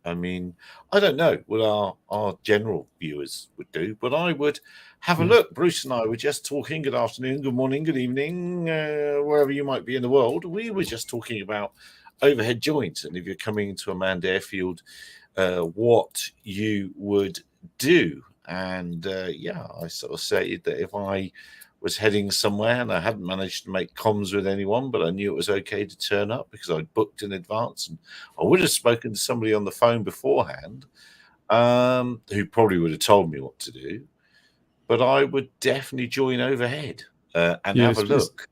I mean, I don't know what our general viewers would do, but I would have a look. Bruce and I were just talking. Good afternoon, good morning, good evening, wherever you might be in the world. We were just talking about overhead joints, and if you're coming to a manned airfield, what you would do. And I sort of said that if I was heading somewhere and I hadn't managed to make comms with anyone, but I knew it was okay to turn up because I'd booked in advance, and I would have spoken to somebody on the phone beforehand, who probably would have told me what to do. But I would definitely join overhead and have a look.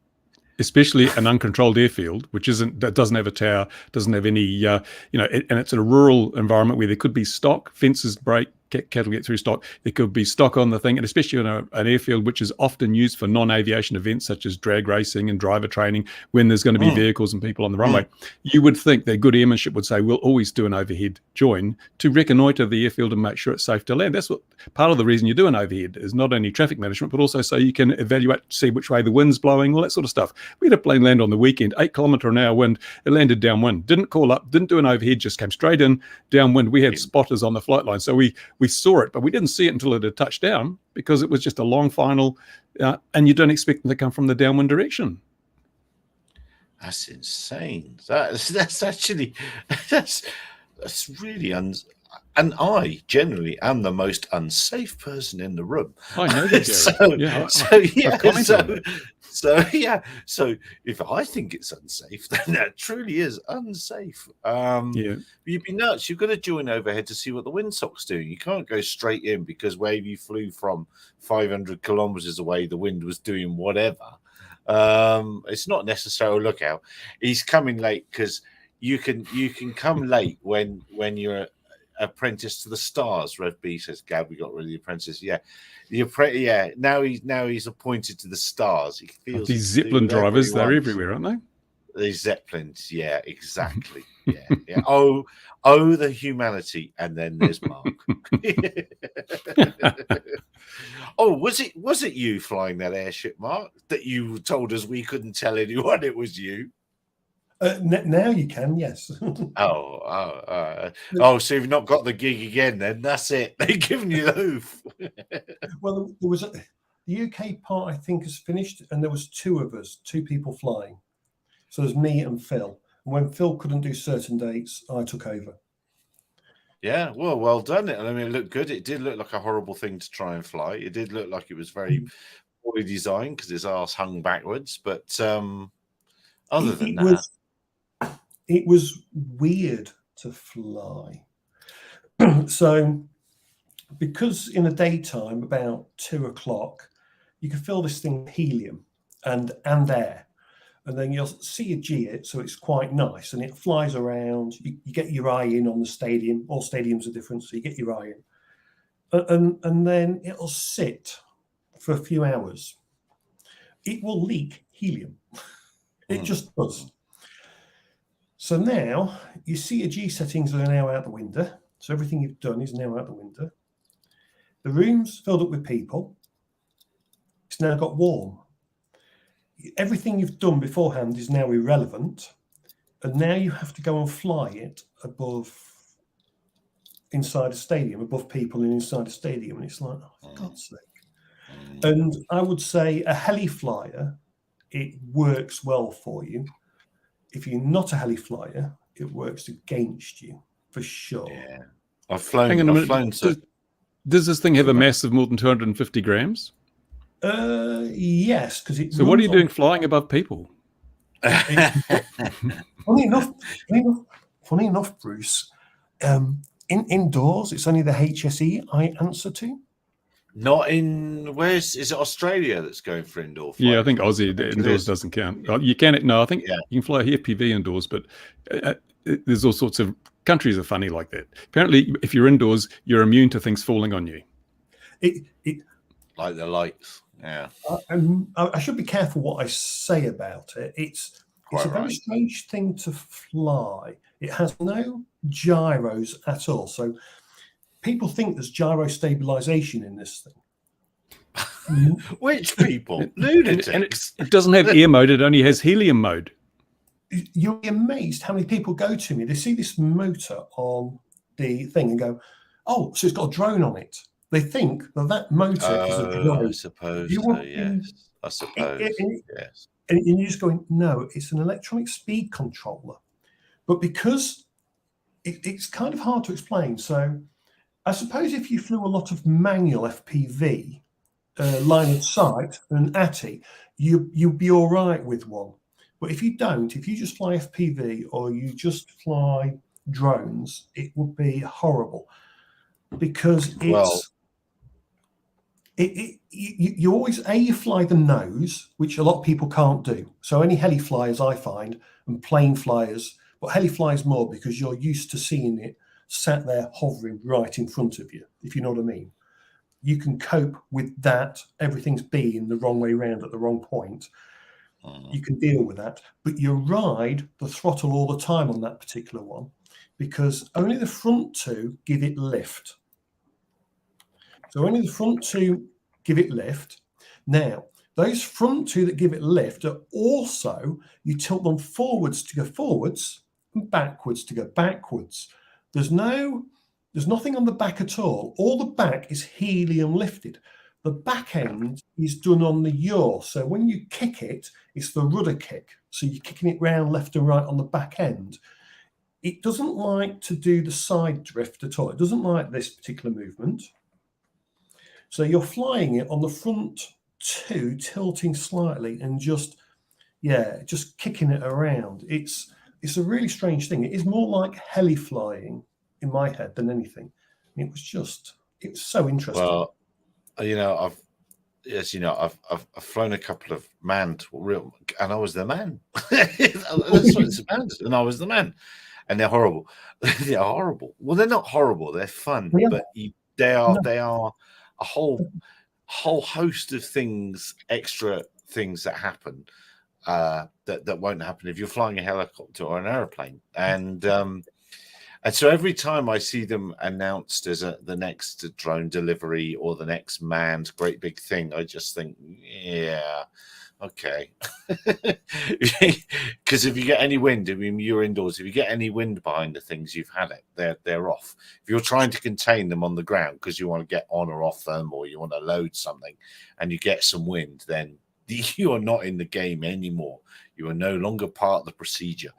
Especially an uncontrolled airfield, that doesn't have a tower, doesn't have any, and it's in a rural environment where there could be stock, fences break, cattle get through stock. There could be stock on the thing, and especially on an airfield which is often used for non-aviation events such as drag racing and driver training, when there's going to be vehicles and people on the runway. You would think that good airmanship would say, we'll always do an overhead join to reconnoitre the airfield and make sure it's safe to land. That's what part of the reason you do an overhead is, not only traffic management, but also so you can evaluate, see which way the wind's blowing, all that sort of stuff. We had a plane land on the weekend, 8-kilometre-an-hour wind. It landed downwind, didn't call up, didn't do an overhead, just came straight in downwind. We had spotters on the flight line, so we saw it, but we didn't see it until it had touched down because it was just a long final, and you don't expect them to come from the downwind direction. That's insane. That's actually that's really and I generally am the most unsafe person in the room. I know that, So if I think it's unsafe, then that truly is unsafe. You'd be nuts. You've got to join overhead to see what the windsock's doing. You can't go straight in because where you flew from 500 kilometers away, the wind was doing whatever. It's not necessarily a lookout. He's coming late because you can come late when you're apprentice to the stars. Rev B says, Gab, we got rid of the apprentice. Now he's appointed to the stars. He feels these Zeppelin drivers, they're everywhere, aren't they? These Zeppelins, yeah, exactly. Yeah. Oh, the humanity. And then there's Mark. Oh, was it you flying that airship, Mark, that you told us we couldn't tell anyone it was you? Now you can, yes. So you've not got the gig again then? That's it. They've given you the hoof. Well, there was the UK part, I think, is finished, and there was two people flying. So there's me and Phil. And when Phil couldn't do certain dates, I took over. Yeah, well done. I mean, it looked good. It did look like a horrible thing to try and fly. It did look like it was very poorly designed because his arse hung backwards. But other than that, it was weird to fly. So, because in the daytime, about 2:00, you can fill this thing with helium and air. And then you'll see a G it, so it's quite nice. And it flies around. You get your eye in on the stadium. All stadiums are different, so you get your eye in. And then it'll sit for a few hours. It will leak helium. It just does. So now you see your G settings are now out the window. So everything you've done is now out the window. The room's filled up with people. It's now got warm. Everything you've done beforehand is now irrelevant. And now you have to go and fly it inside a stadium, above people and inside a stadium. And it's like, oh, for God's sake. And I would say a heli flyer, it works well for you. If you're not a heli flyer, it works against you for sure. Yeah, I've flown. Hang on a minute. Does this thing have a mass of more than 250 grams? Yes, because it. So what are you doing flying above people? Funny enough, Bruce. Indoors, it's only the HSE I answer to. Not in is it Australia that's going for indoor flight? Yeah, I think Aussie indoors doesn't count. You can I think you can fly FPV indoors, but there's all sorts of countries are funny like that. Apparently, if you're indoors, you're immune to things falling on you. Like the lights. Yeah. I should be careful what I say about it. It's a very strange thing to fly. It has no gyros at all. So people think there's gyro stabilization in this thing. Which people? Lunatics. And it doesn't have air mode. It only has helium mode. You'll be amazed how many people go to me. They see this motor on the thing and go, oh, so it's got a drone on it. They think that motor is a drone. I suppose You so, want yes. I suppose, yes. and you're just going, no, it's an electronic speed controller. But because it's kind of hard to explain. So I suppose if you flew a lot of manual FPV, line of sight and ATI, you'd be all right with one. But if you don't, if you just fly FPV or you just fly drones, it would be horrible, because you always, you fly the nose, which a lot of people can't do. So any heli flyers I find, and plane flyers, but heli flies more because you're used to seeing it sat there hovering right in front of you, if you know what I mean. You can cope with that. Everything's being the wrong way around at the wrong point. You can deal with that, but you ride the throttle all the time on that particular one, because only the front two give it lift. So only the front two give it lift. Now, those front two that give it lift are also, you tilt them forwards to go forwards and backwards to go backwards. There's nothing on the back at all. All the back is helium lifted. The back end is done on the yaw. So when you kick it, it's the rudder kick. So you're kicking it round left and right on the back end. It doesn't like to do the side drift at all. It doesn't like this particular movement. So you're flying it on the front two, tilting slightly and just kicking it around. It's a really strange thing. It is more like heli flying in my head than anything. It was so interesting. Well, I've flown a couple of manned real, and I was the man. That's what it's about, and I was the man. And they're horrible. They're horrible. Well, they're not horrible. They're fun, but they are a whole host of things, extra things that happen that won't happen if you're flying a helicopter or an airplane. And so every time I see them announced as the next drone delivery or the next manned great big thing, I just think, yeah, okay. Because if you get any wind, I mean, you're indoors. If you get any wind behind the things, you've had it. They're off. If you're trying to contain them on the ground because you want to get on or off them, or you want to load something, and you get some wind, then you are not in the game anymore. You are no longer part of the procedure.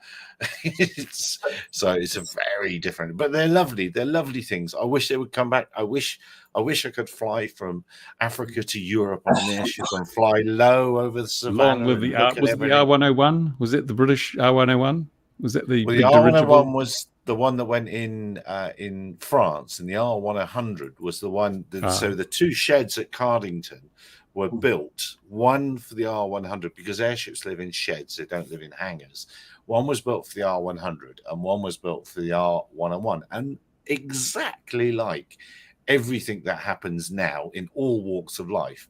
So it's a very different, but they're lovely. They're lovely things. I wish they would come back. I wish I could fly from Africa to Europe on an airship and fly low over the savannah. Long live the R101? Was it the British R101? Was that the big R101 was the one that went in France, and the R100 was the one that, so the two sheds at Cardington were built, one for the R100, because airships live in sheds, they don't live in hangars. One was built for the R100 and one was built for the R101. And exactly like everything that happens now in all walks of life,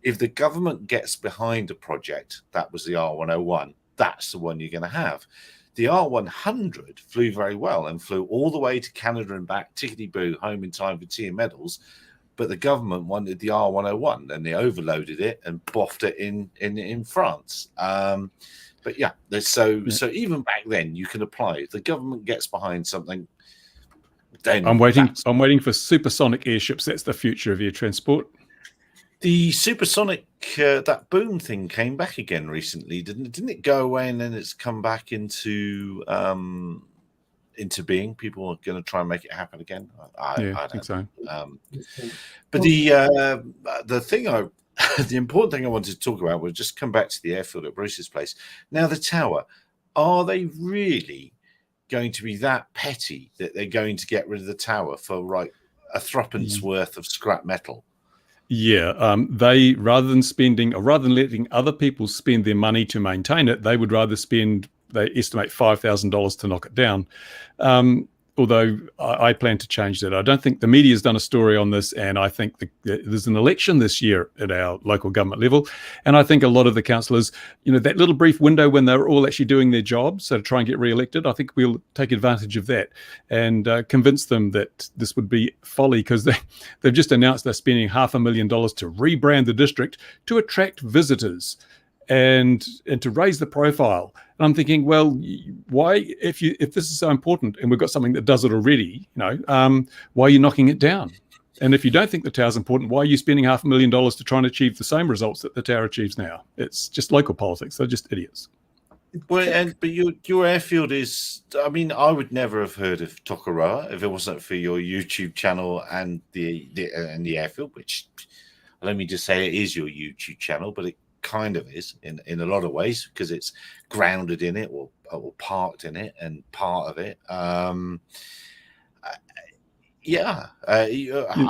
if the government gets behind a project, that was the R101, that's the one you're going to have. The R100 flew very well and flew all the way to Canada and back, tickety-boo, home in time for tea and medals. But the government wanted the R101 and they overloaded it and boffed it in France. But yeah, so even back then you can apply. If the government gets behind something, then I'm waiting for supersonic airships. That's the future of air transport. The supersonic that boom thing came back again recently, didn't it go away and then it's come back into being? People are going to try and make it happen again. I think so. But the thing the important thing I wanted to talk about was just come back to the airfield at Bruce's place. Now, the tower, are they really going to be that petty that they're going to get rid of the tower for a threepence worth of scrap metal? Yeah, they rather than letting other people spend their money to maintain it, they would rather spend. They estimate $5,000 to knock it down. Although I plan to change that. I don't think the media's done a story on this, and I think there's an election this year at our local government level, and I think a lot of the councillors, that little brief window when they're all actually doing their jobs, so to try and get re-elected, I think we'll take advantage of that and convince them that this would be folly, because they've just announced they're spending $500,000 to rebrand the district to attract visitors. and to raise the profile. And I'm thinking, well, why, if this is so important and we've got something that does it already, why are you knocking it down? And if you don't think the tower's important, why are you spending $500,000 to try and achieve the same results that the tower achieves now? It's just local politics. They're just idiots. Well, but your airfield is. I mean, I would never have heard of Tokoroa if it wasn't for your YouTube channel and the airfield. Which, let me just say, it is your YouTube channel, but it kind of is in a lot of ways because it's grounded in it or parked in it and part of it. I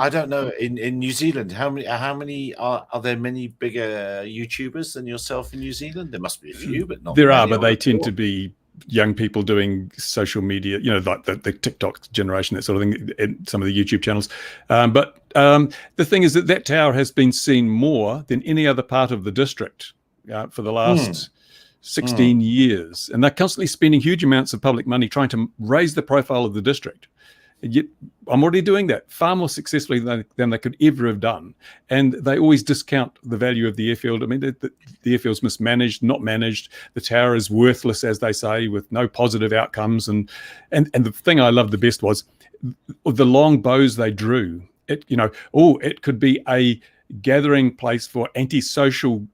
don't know. In New Zealand, how many are there? Many bigger YouTubers than yourself in New Zealand? There must be a few, but not. There are, but they tend to be young people doing social media. Like the TikTok generation, that sort of thing. And some of the YouTube channels. But the thing is that tower has been seen more than any other part of the district for the last 16 years, and they're constantly spending huge amounts of public money trying to raise the profile of the district. Yet I'm already doing that far more successfully than they could ever have done. And they always discount the value of the airfield. I mean, the airfield's mismanaged, not managed. The tower is worthless, as they say, with no positive outcomes. And the thing I loved the best was the long bows they drew. It could be a gathering place for antisocial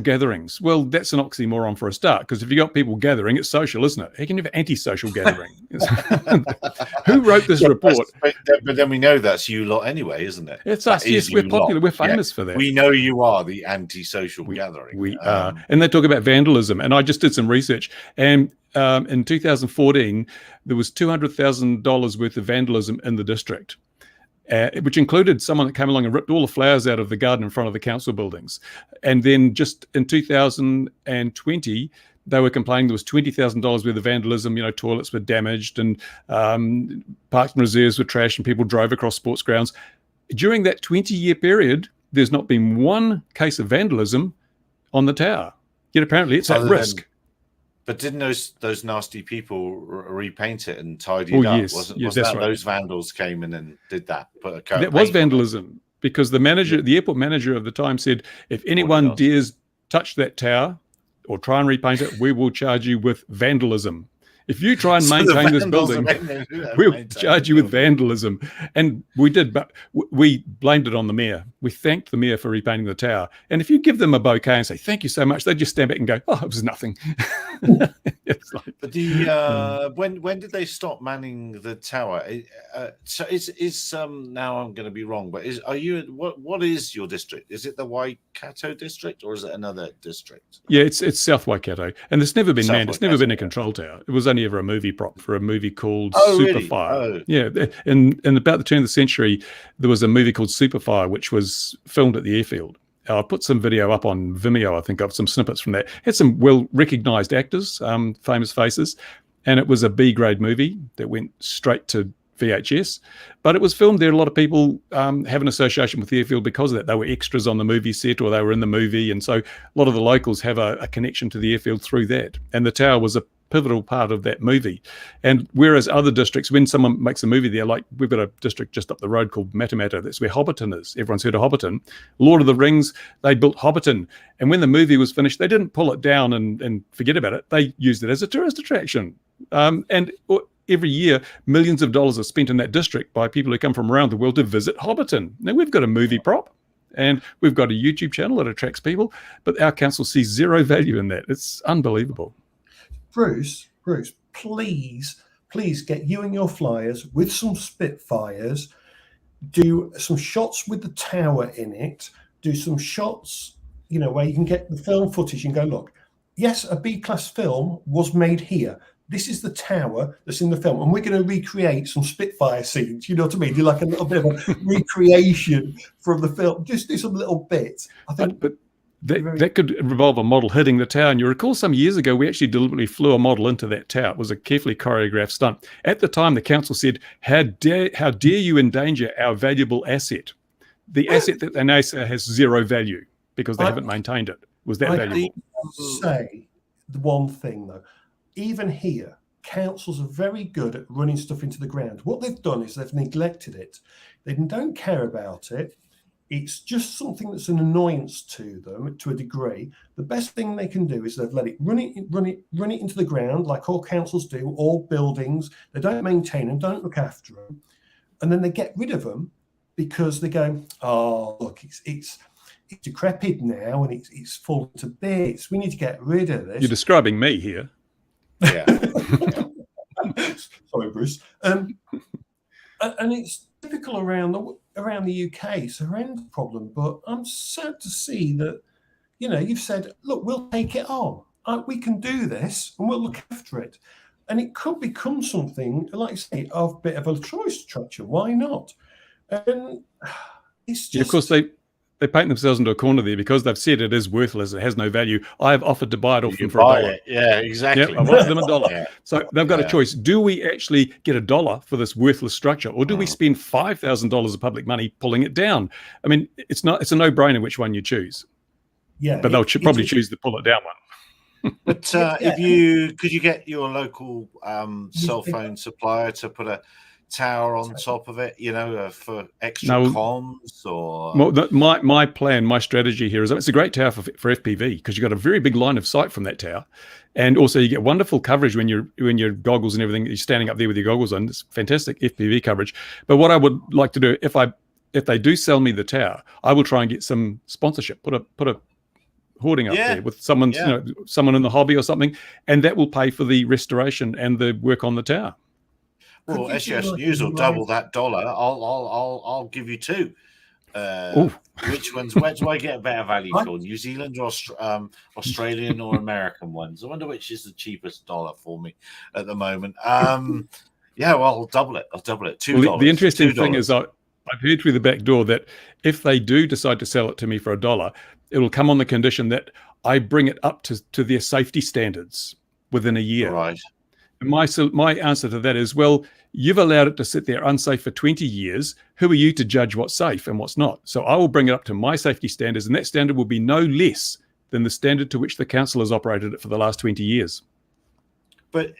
gatherings. Well, that's an oxymoron for a start, because if you got people gathering, it's social, isn't it? How can you have an antisocial gathering? Who wrote this report? But then we know that's you lot anyway, isn't it? It's us. Yes, we're popular. We're famous for that. We know you are the antisocial gathering. We are. And they talk about vandalism. And I just did some research. And in 2014, there was $200,000 worth of vandalism in the district. Which included someone that came along and ripped all the flowers out of the garden in front of the council buildings. And then just in 2020, they were complaining there was $20,000 worth of vandalism. Toilets were damaged and parks and reserves were trashed and people drove across sports grounds. During that 20-year period, there's not been one case of vandalism on the tower. Yet apparently it's at risk. But didn't those nasty people repaint it and tidy it up? Yes. Wasn't that's that right. Those vandals came in and did that? Put a coat that of was paint on it? vandalism, because the airport manager of the time said, if anyone dares touch that tower or try and repaint it, we will charge you with vandalism. If you try and maintain this building, we'll charge you with vandalism. And we did, but we blamed it on the mayor. We thanked the mayor for repainting the tower. And if you give them a bouquet and say, thank you so much, they just stand back and go, oh, it was nothing. It's like, but when did they stop manning the tower? So is now I'm going to be wrong, but what is your district? Is it the Waikato district or is it another district? Yeah, it's South Waikato, and it's never been manned. It's never been a control tower. It was only ever a movie prop for a movie called Superfire. Really? Yeah, in about the turn of the century, there was a movie called Superfire, which was filmed at the airfield. I put some video up on Vimeo, I think, of some snippets from that. It had some well-recognized actors, famous faces, and it was a B-grade movie that went straight to VHS. But it was filmed there. A lot of people have an association with the airfield because of that. They were extras on the movie set or they were in the movie. And so a lot of the locals have a connection to the airfield through that. And the tower was a pivotal part of that movie. And whereas other districts, when someone makes a movie there, like we've got a district just up the road called Matamata, that's where Hobbiton is. Everyone's heard of Hobbiton. Lord of the Rings, they built Hobbiton. And when the movie was finished, they didn't pull it down and forget about it. They used it as a tourist attraction. And every year, millions of dollars are spent in that district by people who come from around the world to visit Hobbiton. Now, we've got a movie prop and we've got a YouTube channel that attracts people, but our council sees zero value in that. It's unbelievable. Bruce, please get you and your flyers with some Spitfires, do some shots with the tower in it, do some shots, where you can get the film footage and go, look, yes, a B-class film was made here. This is the tower that's in the film, and we're going to recreate some Spitfire scenes. You know what I mean? Do like a little bit of a recreation from the film. Just do some little bits. I think, but that could involve a model hitting the tower. And you recall some years ago, we actually deliberately flew a model into that tower. It was a carefully choreographed stunt. At the time, the council said, "How dare you endanger our valuable asset? The asset that they now say has zero value because they haven't maintained it. Was that valuable?" Say the one thing though. Even here, councils are very good at running stuff into the ground. What they've done is they've neglected it. They don't care about it. It's just something that's an annoyance to them to a degree. The best thing they can do is they've let it run it into the ground, like all councils do, all buildings. They don't maintain them, don't look after them, and then they get rid of them because they go, oh, look, it's decrepit now and it's fallen to bits. We need to get rid of this. You're describing me here. Yeah. Sorry, Bruce. And it's typical around the UK. It's a horrendous problem, but I'm sad to see that, you've said, look, we'll take it on. We can do this and we'll look after it. And it could become something, like you say, of a bit of a tourist attraction. Why not? And it's just... Of course, they paint themselves into a corner there because they've said it is worthless, it has no value. I have offered to buy it off them for $1. Yeah, exactly. Yep, I've offered them $1. Yeah. So they've got a choice. Do we actually get $1 for this worthless structure, or do we spend $5,000 of public money pulling it down? I mean, it's a no-brainer which one you choose. Yeah, but they'll probably choose the pull it down one. But could you get your local cell phone supplier to put a tower on top of it, for extra comms? Or well, my plan, my strategy here is it's a great tower for FPV because you've got a very big line of sight from that tower, and also you get wonderful coverage when your goggles and everything, you're standing up there with your goggles on. It's fantastic FPV coverage. But what I would like to do, if they do sell me the tower, I will try and get some sponsorship. Put a hoarding up there with someone in the hobby or something, and that will pay for the restoration and the work on the tower. Well, SGS News will double that $1. I'll give you two. Which ones? Where do I get a better value for? New Zealand or Australian or American ones? I wonder which is the cheapest dollar for me at the moment. Well, I'll double it. $2. Well, the interesting thing is I've heard through the back door that if they do decide to sell it to me for $1, it'll come on the condition that I bring it up to their safety standards within a year. Right. And my answer to that is, well, you've allowed it to sit there unsafe for 20 years. Who are you to judge what's safe and what's not? So I will bring it up to my safety standards, and that standard will be no less than the standard to which the council has operated it for the last 20 years. But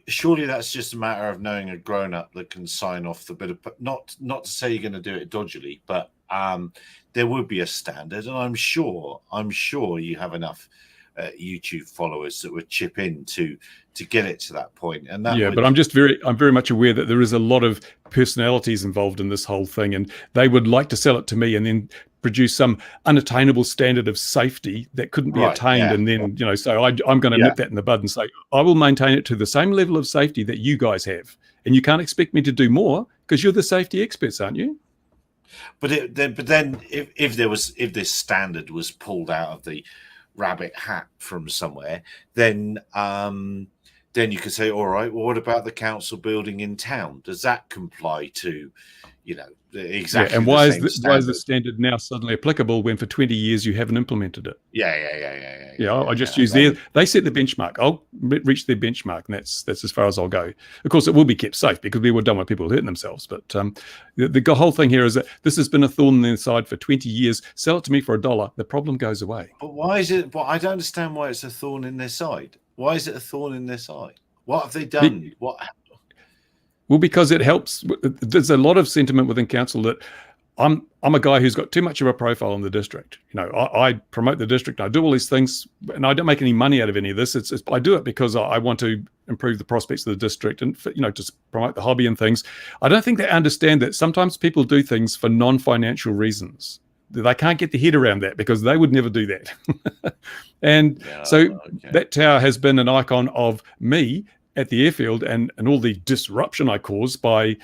surely that's just a matter of knowing a grown-up that can sign off the bit of, not to say you're going to do it dodgily, but there would be a standard, and I'm sure you have enough YouTube followers that would chip in to get it to that point. And that but I'm very much aware that there is a lot of personalities involved in this whole thing, and they would like to sell it to me and then produce some unattainable standard of safety that couldn't be attained. And then, so I'm going to nip that in the bud and say, I will maintain it to the same level of safety that you guys have. And you can't expect me to do more because you're the safety experts, aren't you? But then if this standard was pulled out of the rabbit hat from somewhere, then you could say, all right, well, what about the council building in town? Does that comply to, exactly? And why is the standard now suddenly applicable when for 20 years you haven't implemented it? I just use they set the benchmark. I'll reach their benchmark, and that's as far as I'll go. Of course, it will be kept safe because we don't want people hurting themselves. But the whole thing here is that this has been a thorn in their side for 20 years. Sell it to me for $1, the problem goes away. But why is it? But I don't understand why it's a thorn in their side. Why is it a thorn in their side? What have they done? Well, because it helps. There's a lot of sentiment within council that I'm a guy who's got too much of a profile in the district. I promote the district. I do all these things, and I don't make any money out of any of this. I do it because I want to improve the prospects of the district and just promote the hobby and things. I don't think they understand that sometimes people do things for non-financial reasons. They can't get their head around that because they would never do that. That tower has been an icon of me at the airfield and all the disruption I cause by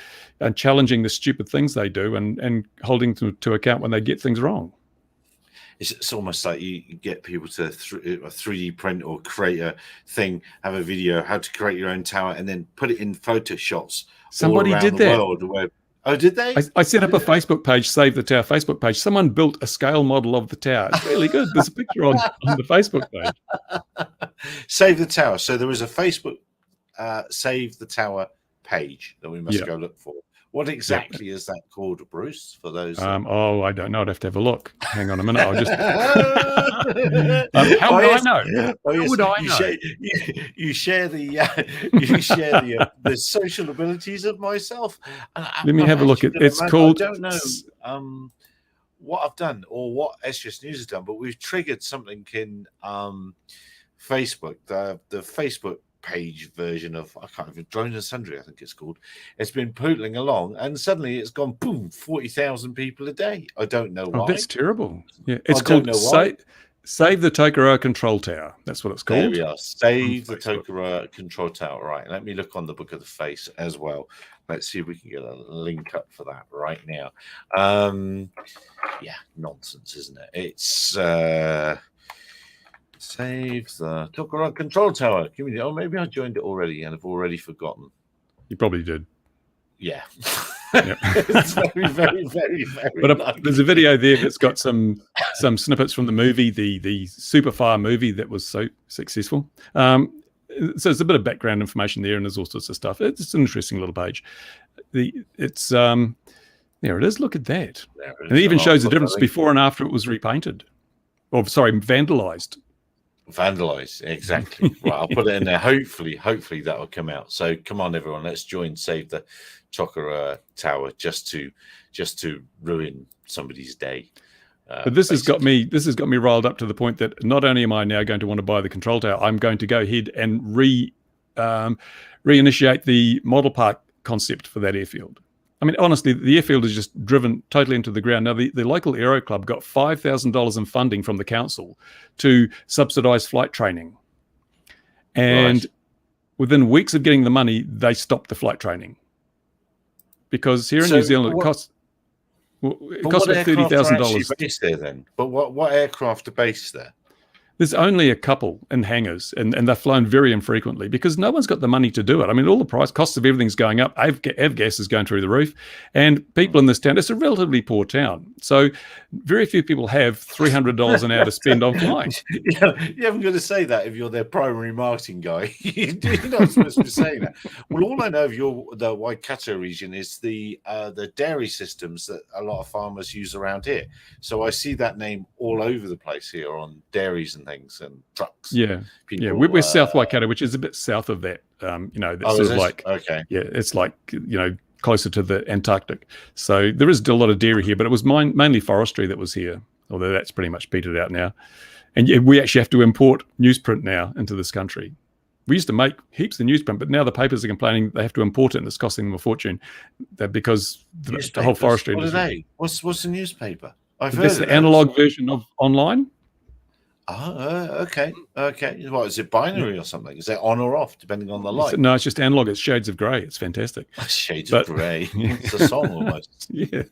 challenging the stupid things they do and holding them to account when they get things wrong. It's almost like you get people to 3D print or create a thing, have a video, how to create your own tower, and then put it in Photoshops. Somebody all around did the that. World where, oh, did they? I set up a Facebook page, Save the Tower Facebook page. Someone built a scale model of the tower. It's really good. There's a picture on the Facebook page. Save the Tower. So there was a Facebook Save the Tower page that we must go look for. What exactly is that called, Bruce? For those, I don't know. I'd have to have a look. Hang on a minute. I'll just. How would I know? How would I know? You share the social abilities of myself. Let me have a look. It's called. I don't know. what I've done or what SGS News has done, but we've triggered something in Facebook, the Facebook page version of, I can't even, Drone and Sundry, I think it's called. It's been pootling along, and suddenly it's gone boom, 40,000 people a day. I don't know why. Oh, that's terrible. Yeah, it's I don't called know why. Save the Tokoroa Control Tower. That's what it's called. There we are. Save the Tokoroa Control Tower. Right. Let me look on the Book of the Face as well. Let's see if we can get a link up for that right now. Yeah, nonsense, isn't it? It's save the Tokoroa Control Tower. Give me. Oh, maybe I joined it already and I've already forgotten. You probably did. Yeah. Yep. It's very, very, very, very. But there's a video there that's got some snippets from the movie, the Superfire movie that was so successful. So there's a bit of background information there, and there's all sorts of stuff. It's an interesting little page. It's there it is. Look at that, and it even shows the difference before and after it was repainted, or sorry, vandalized. Vandalized, exactly. Well, I'll put it in there. Hopefully that will come out. So come on, everyone, let's join Save the Tokoroa Tower just to ruin somebody's day. But this has got me riled up to the point that not only am I now going to want to buy the control tower, I'm going to go ahead and reinitiate the model park concept for that airfield. I mean, honestly, the airfield is just driven totally into the ground. Now, the local aero club got $5,000 in funding from the council to subsidise flight training. And within weeks of getting the money, they stopped the flight training. Because here in New Zealand, it costs about $30,000. Based there then? But what aircraft are based there? There's only a couple in hangars, and they're flown very infrequently because no one's got the money to do it. I mean, all the costs of everything's going up. Avgas is going through the roof, and people in this town, it's a relatively poor town. So very few people have $300 an hour to spend on flying. Yeah, you haven't got to say that if you're their primary marketing guy. You're not supposed to be saying that. Well, all I know of the Waikato region is the dairy systems that a lot of farmers use around here. So I see that name all over the place here on dairies and things and trucks. Yeah, we're South Waikato, which is a bit south of that. That's sort of like it's like closer to the Antarctic. So there is still a lot of dairy here, but it was mainly forestry that was here. Although that's pretty much petered out now, and we actually have to import newsprint now into this country. We used to make heaps of newsprint, but now the papers are complaining they have to import it, and it's costing them a fortune because the whole forestry industry. What are they? What's a newspaper? That's the analog version of online. Okay. What is it, binary or something? Is it on or off depending on the light? No, it's just analog. It's shades of grey. It's fantastic. Shades of grey. It's a song almost. Yeah.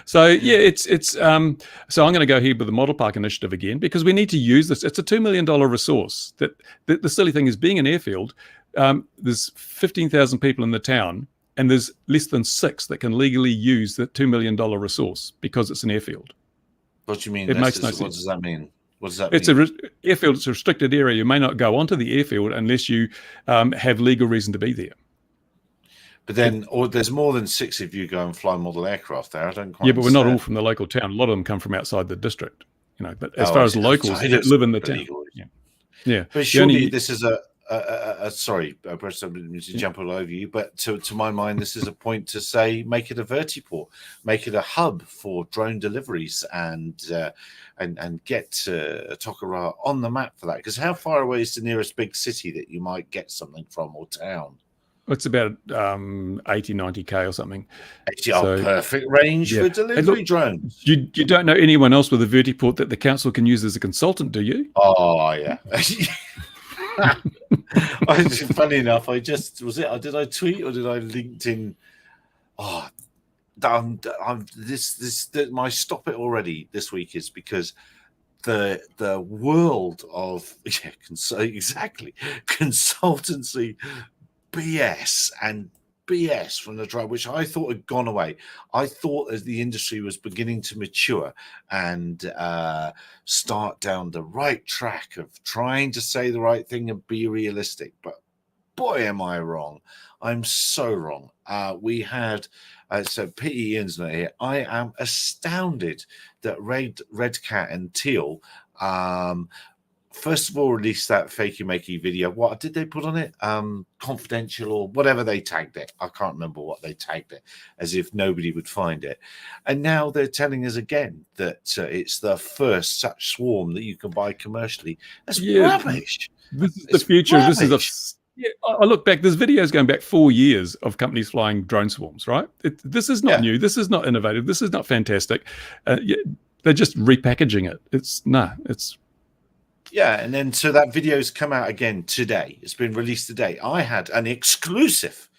So it's so I'm going to go here with the Model Park initiative again because we need to use this. It's a $2 million resource. That the silly thing is, being an airfield, there's 15,000 people in the town, and there's less than 6 that can legally use the $2 million resource because it's an airfield. What do you mean? It makes no sense. What does that mean? What does that mean? It's airfield. It's a restricted area. You may not go onto the airfield unless you have legal reason to be there. But then, there's more than 6 of you go and fly model aircraft there. I don't quite but we're not all from the local town. A lot of them come from outside the district. But as far as locals that live in the town, yeah. But surely this is sorry, Bruce, I didn't mean to jump all over you, but to my mind, this is a point to say, make it a vertiport, make it a hub for drone deliveries, and get Tokoroa on the map for that. Because how far away is the nearest big city that you might get something from, or town? It's about 80, 90K or something. 80, perfect range for delivery drones. You don't know anyone else with a vertiport that the council can use as a consultant, do you? Oh, yeah. Funny enough, did I tweet or did I LinkedIn? My stop it already this week is because the world of consultancy BS and BS from the drone, which I thought had gone away. I thought as the industry was beginning to mature and start down the right track of trying to say the right thing and be realistic. But boy, am I wrong. I'm so wrong. We had, so Pete Ian's not here. I am astounded that Red Cat and Teal first of all released that fakey makey video. What did they put on it? Confidential or whatever they tagged it. I can't remember what they tagged it, as if nobody would find it. And now they're telling us again that it's the first such swarm that you can buy commercially. That's rubbish. This is the future. Rubbish. This is I look back. There's videos going back 4 years of companies flying drone swarms. Right. This is not new. This is not innovative. This is not fantastic. They're just repackaging it. It's. Yeah, and then so that video's come out again today. It's been released today. I had an exclusive.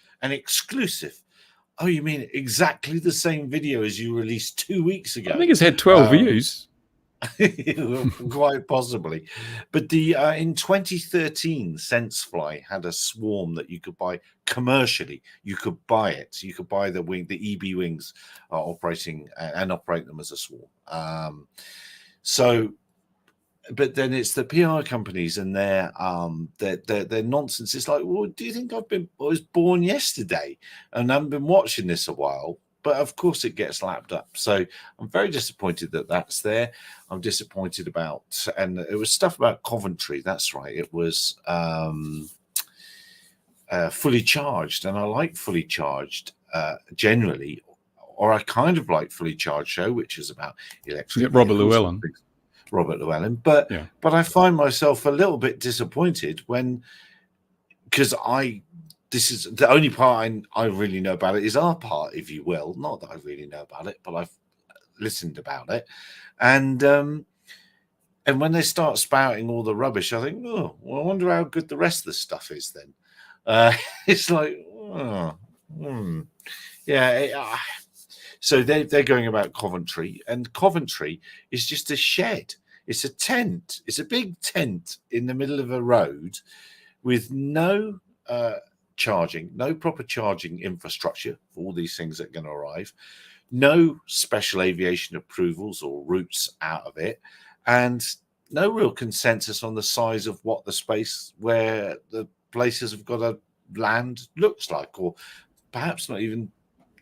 Oh, you mean exactly the same video as you released 2 weeks ago? I think it's had 12 views. Quite possibly. But the in 2013, SenseFly had a swarm that you could buy commercially. You could buy it. So you could buy the EB wings operating and operate them as a swarm. But then it's the PR companies and their nonsense. It's like, well, do you think I was born yesterday and I haven't been watching this a while? But of course it gets lapped up. So I'm very disappointed that that's there. I'm disappointed about, and it was stuff about Coventry. That's right. It was fully charged, and I like fully charged generally, or I kind of like Fully Charged Show, which is about electric. Robert Llewellyn. But I find myself a little bit disappointed because this is the only part I really know about it is our part, if you will. Not that I really know about it, but I've listened about it. And when they start spouting all the rubbish, I think, oh, well, I wonder how good the rest of the stuff is then. It's like, so they're going about Coventry, and Coventry is just a shed. It's a tent. It's a big tent in the middle of a road with no proper charging infrastructure for all these things that are going to arrive, no special aviation approvals or routes out of it, and no real consensus on the size of what the space where the places have got to land looks like, or perhaps not even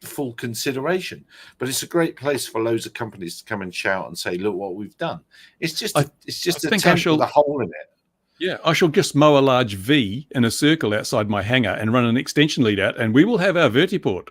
full consideration. But it's a great place for loads of companies to come and shout and say, look what we've done. It's just a tent with a hole in it. Yeah, I shall just mow a large V in a circle outside my hangar and run an extension lead out, and we will have our vertiport.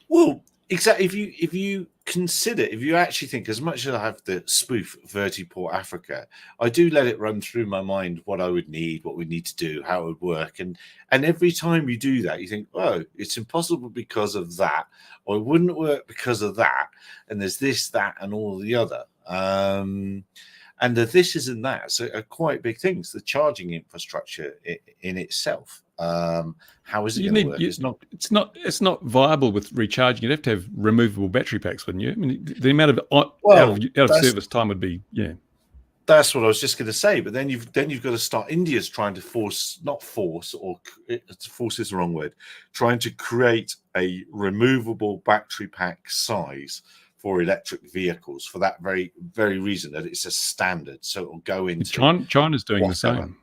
Well, exactly. If you consider, if you actually think, as much as I have the spoof Vertiport Africa, I do let it run through my mind what I would need, what we need to do, how it would work, and every time you do that, you think, oh, it's impossible because of that, or it wouldn't work because of that, and there's this, that, and all the other. And the this is and that are quite big things. The charging infrastructure in itself. How is it going to work? It's not viable with recharging. You'd have to have removable battery packs, wouldn't you? I mean, the amount of out of service time would be That's what I was just going to say. But then you've got to start. India's trying to force is the wrong word. Trying to create a removable battery pack size for electric vehicles for that very, very reason, that it's a standard. So it'll go into China's doing the same.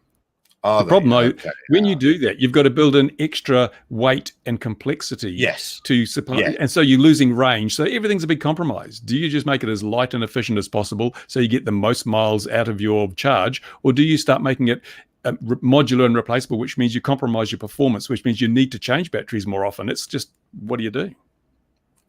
The problem, though, when you do that, you've got to build in extra weight and complexity to supply, and so you're losing range. So everything's a big compromise. Do you just make it as light and efficient as possible so you get the most miles out of your charge, or do you start making it modular and replaceable, which means you compromise your performance, which means you need to change batteries more often? It's just, what do you do?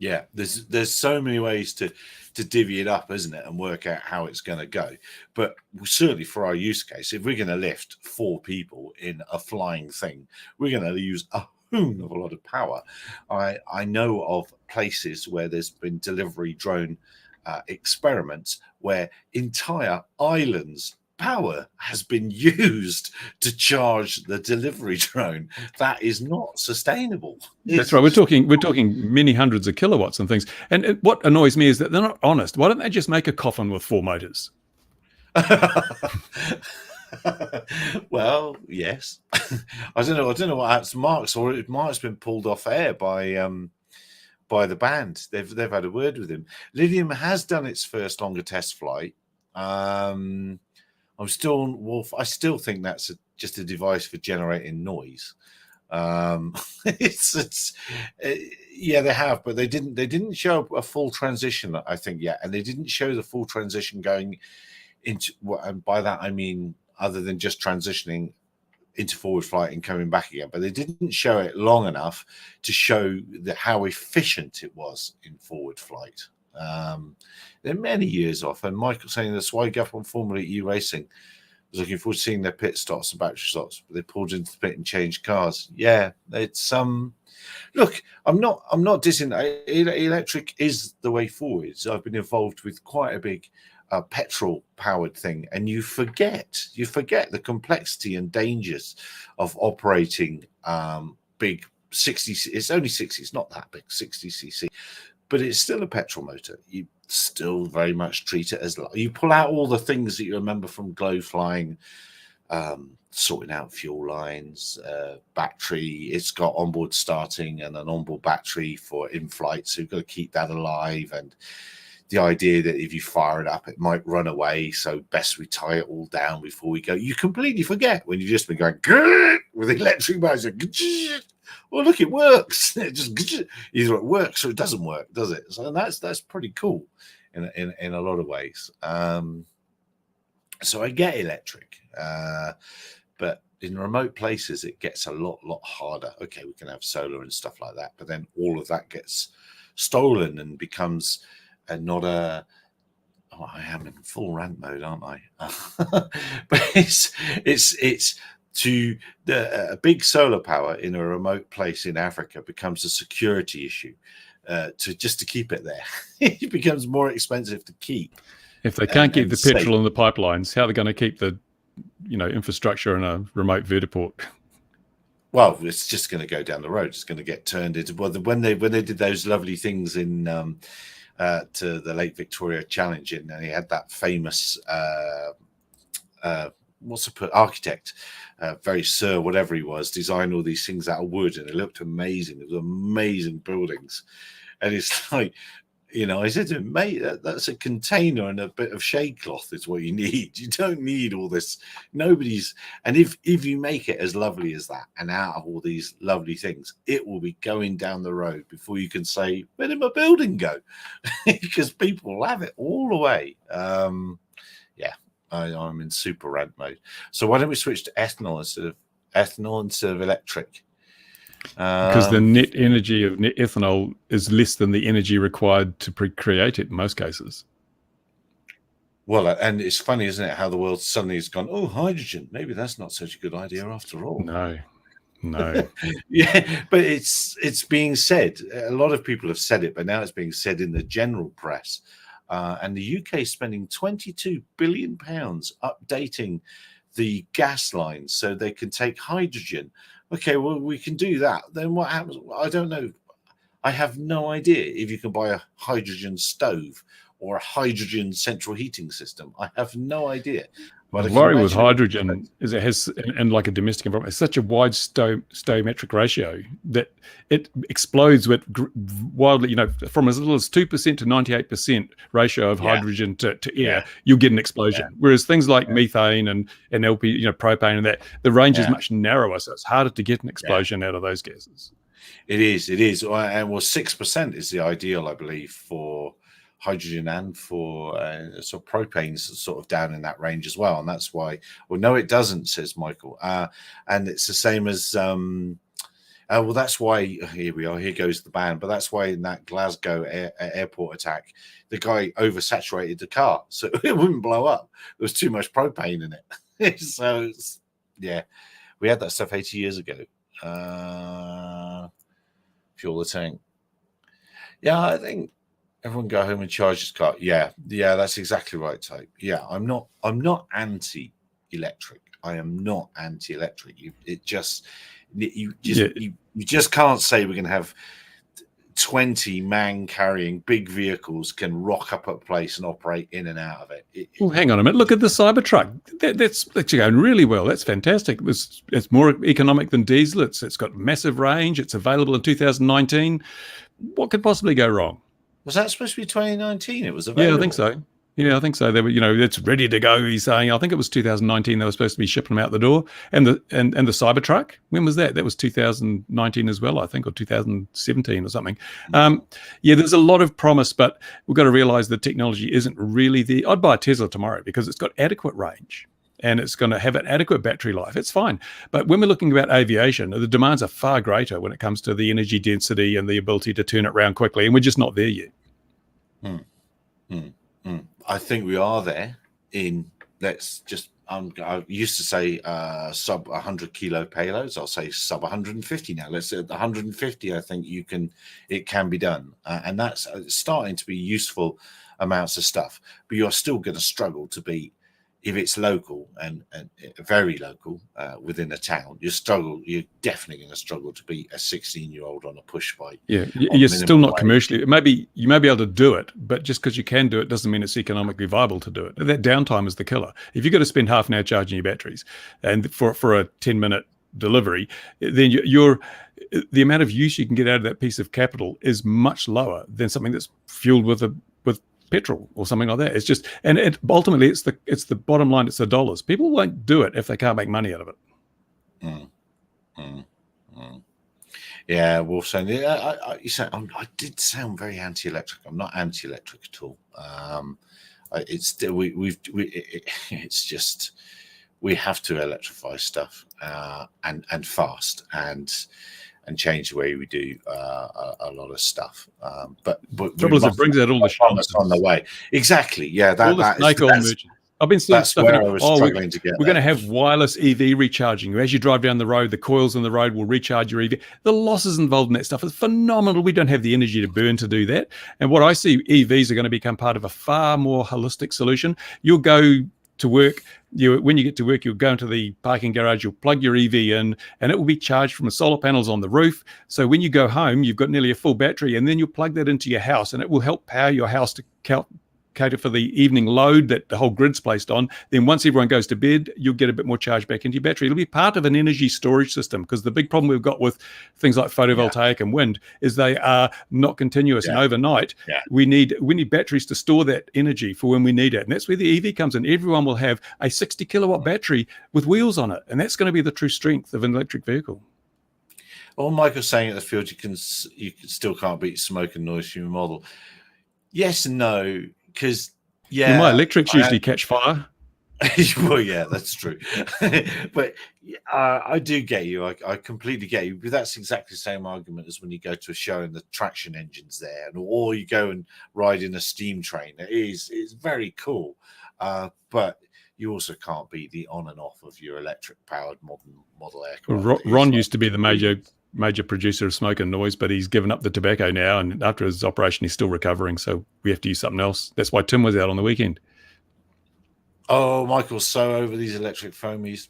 Yeah, there's so many ways to divvy it up, isn't it, and work out how it's going to go. But certainly for our use case, if we're going to lift 4 people in a flying thing, we're going to use a hoon of a lot of power. I know of places where there's been delivery drone experiments where entire islands' power has been used to charge the delivery drone. That is not sustainable. That's right. We're talking many hundreds of kilowatts and things. And what annoys me is that they're not honest. Why don't they just make a coffin with 4 motors? Well, yes. I don't know what that's marks, or it might have been pulled off air by the band. They've had a word with him. Lydium has done its first longer test flight. I still think that's just a device for generating noise. They have, but they didn't show a full transition, I think, yet, and they didn't show the full transition going and by that I mean other than just transitioning into forward flight and coming back again, but they didn't show it long enough to show how efficient it was in forward flight. They're many years off, and Michael saying that's why Gulf Formula E Racing was looking forward to seeing their pit stops and battery stops, but they pulled into the pit and changed cars. Yeah, it's look, I'm not dissing. Electric is the way forward. So I've been involved with quite a big petrol powered thing, and you forget the complexity and dangers of operating big 60. It's only 60. It's not that big, 60cc, but it's still a petrol motor. You still very much treat it as you pull out all the things that you remember from glow flying, sorting out fuel lines, battery. It's got onboard starting and an onboard battery for in-flight, so you've got to keep that alive. And the idea that if you fire it up, it might run away, so best we tie it all down before we go. You completely forget when you've just been going with the electric motor. Well, look, it works. It just either it works or it doesn't work, does it? So that's pretty cool in a lot of ways. So I get electric, but in remote places it gets a lot harder. Okay, we can have solar and stuff like that, but then all of that gets stolen and becomes not a. Oh, I am in full rant mode, aren't I? But it's to a big solar power in a remote place in Africa becomes a security issue. To keep it there, it becomes more expensive to keep. If they can't keep the safe. petrol in the pipelines, how are they going to keep the infrastructure in a remote vertiport? Well, it's just going to go down the road. It's going to get turned into when they did those lovely things in to the Lake Victoria Challenge, and he had that famous architect, very Sir whatever he was, design all these things out of wood, and it looked amazing. It was amazing buildings, and it's like, I said to him, mate, that's a container and a bit of shade cloth is what you need. You don't need all this. And if you make it as lovely as that and out of all these lovely things, it will be going down the road before you can say, where did my building go? Because people will have it all the way. I'm in super rant mode. So why don't we switch to ethanol instead of electric? Because the net energy of ethanol is less than the energy required to create it in most cases. Well, and it's funny, isn't it, how the world suddenly has gone, oh, hydrogen, maybe that's not such a good idea after all. No. Yeah, but it's being said. A lot of people have said it, but now it's being said in the general press. And the UK is spending £22 billion updating the gas lines so they can take hydrogen. Okay, well, we can do that. Then what happens? I don't know. I have no idea if you can buy a hydrogen stove or a hydrogen central heating system. I have no idea. But the worry with hydrogen is it has, and like a domestic environment, it's such a wide stoichiometric ratio that it explodes with wildly, from as little as 2% to 98% ratio of hydrogen to air, you'll get an explosion. Yeah. Whereas things like methane and LP, propane and that, the range is much narrower, so it's harder to get an explosion out of those gases. It is. And 6% is the ideal, I believe, for hydrogen and for sort of propane's sort of down in that range as well, and that's why. Well, no, it doesn't, says Michael, and it's the same as well, that's why here we are, here goes the ban, but that's why in that Glasgow airport attack the guy oversaturated the car so it wouldn't blow up. There was too much propane in it. So we had that stuff 80 years ago. Fuel the tank. I think everyone go home and charge his car. Yeah, that's exactly right, Type. Yeah, I'm not anti-electric. I am not anti-electric. You just can't say we're going to have 20 man-carrying big vehicles can rock up a place and operate in and out of it. Well, hang on a minute. Look at the Cybertruck. That's going really well. That's fantastic. It's more economic than diesel. It's got massive range. It's available in 2019. What could possibly go wrong? Was that supposed to be 2019? It was available. Yeah, I think so. Yeah, I think so. They were, it's ready to go. He's saying, I think it was 2019. They were supposed to be shipping them out the door, and the Cybertruck. When was that? That was 2019 as well, I think, or 2017 or something. Yeah, there's a lot of promise, but we've got to realize the technology isn't really there. I'd buy a Tesla tomorrow because it's got adequate range and it's going to have an adequate battery life. It's fine. But when we're looking about aviation, the demands are far greater when it comes to the energy density and the ability to turn it around quickly, and we're just not there yet. I think we are there in, let's just, I used to say sub 100 kilo payloads. I'll say sub 150 now. Let's say 150, I think it can be done. And that's starting to be useful amounts of stuff. But you're still going to struggle to beat, if it's local and very local within a town, you're definitely going to struggle to beat a 16-year-old on a push bike. Yeah, you're still not commercially. Maybe you may be able to do it, but just because you can do it doesn't mean it's economically viable to do it. That downtime is the killer. If you've got to spend half an hour charging your batteries, and for a 10-minute delivery, then the amount of use you can get out of that piece of capital is much lower than something that's fueled with petrol or something like that. It's just, and ultimately it's the bottom line. It's the dollars. People won't do it if they can't make money out of it. Yeah, Wolf saying, I did sound very anti-electric. I'm not anti-electric at all. It's just we have to electrify stuff and fast and change the way we do a lot of stuff. But trouble is, it brings out all the that's on the way. Exactly. Yeah, all the snake oil merchants. I've been seeing stuff. Where I was struggling to get. We're going to have wireless EV recharging. As you drive down the road, the coils in the road will recharge your EV. The losses involved in that stuff is phenomenal. We don't have the energy to burn to do that. And what I see, EVs are going to become part of a far more holistic solution. You'll go to work. When you get to work, you'll go into the parking garage, you'll plug your EV in, and it will be charged from the solar panels on the roof. So when you go home, you've got nearly a full battery, and then you'll plug that into your house, and it will help power your house to cater for the evening load that the whole grid's placed on. Then once everyone goes to bed, you'll get a bit more charge back into your battery. It'll be part of an energy storage system, because the big problem we've got with things like photovoltaic and wind is they are not continuous. And overnight, we need batteries to store that energy for when we need it. And that's where the EV comes in. Everyone will have a 60 kilowatt battery with wheels on it. And that's going to be the true strength of an electric vehicle. Well, Michael's saying at the field, you still can't beat smoke and noise from your model. Yes and no. Because my electrics usually catch fire. Well, yeah, that's true. But I do get you. I completely get you. But that's exactly the same argument as when you go to a show and the traction engine's there, or you go and ride in a steam train. It's very cool. But you also can't beat the on and off of your electric powered model aircraft. Ron used to be the major producer of smoke and noise, but he's given up the tobacco now, and after his operation he's still recovering, so we have to use something else. That's why Tim was out on the weekend. Oh, Michael's so over these electric foamies.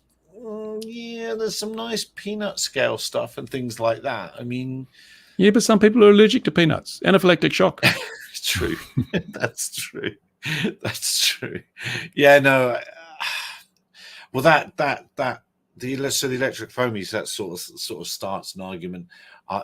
Yeah, there's some nice peanut scale stuff and things like that. I mean, yeah, but some people are allergic to peanuts. Anaphylactic shock. True. That's true. Yeah, no. Well, the electric foamies, that sort of starts an argument.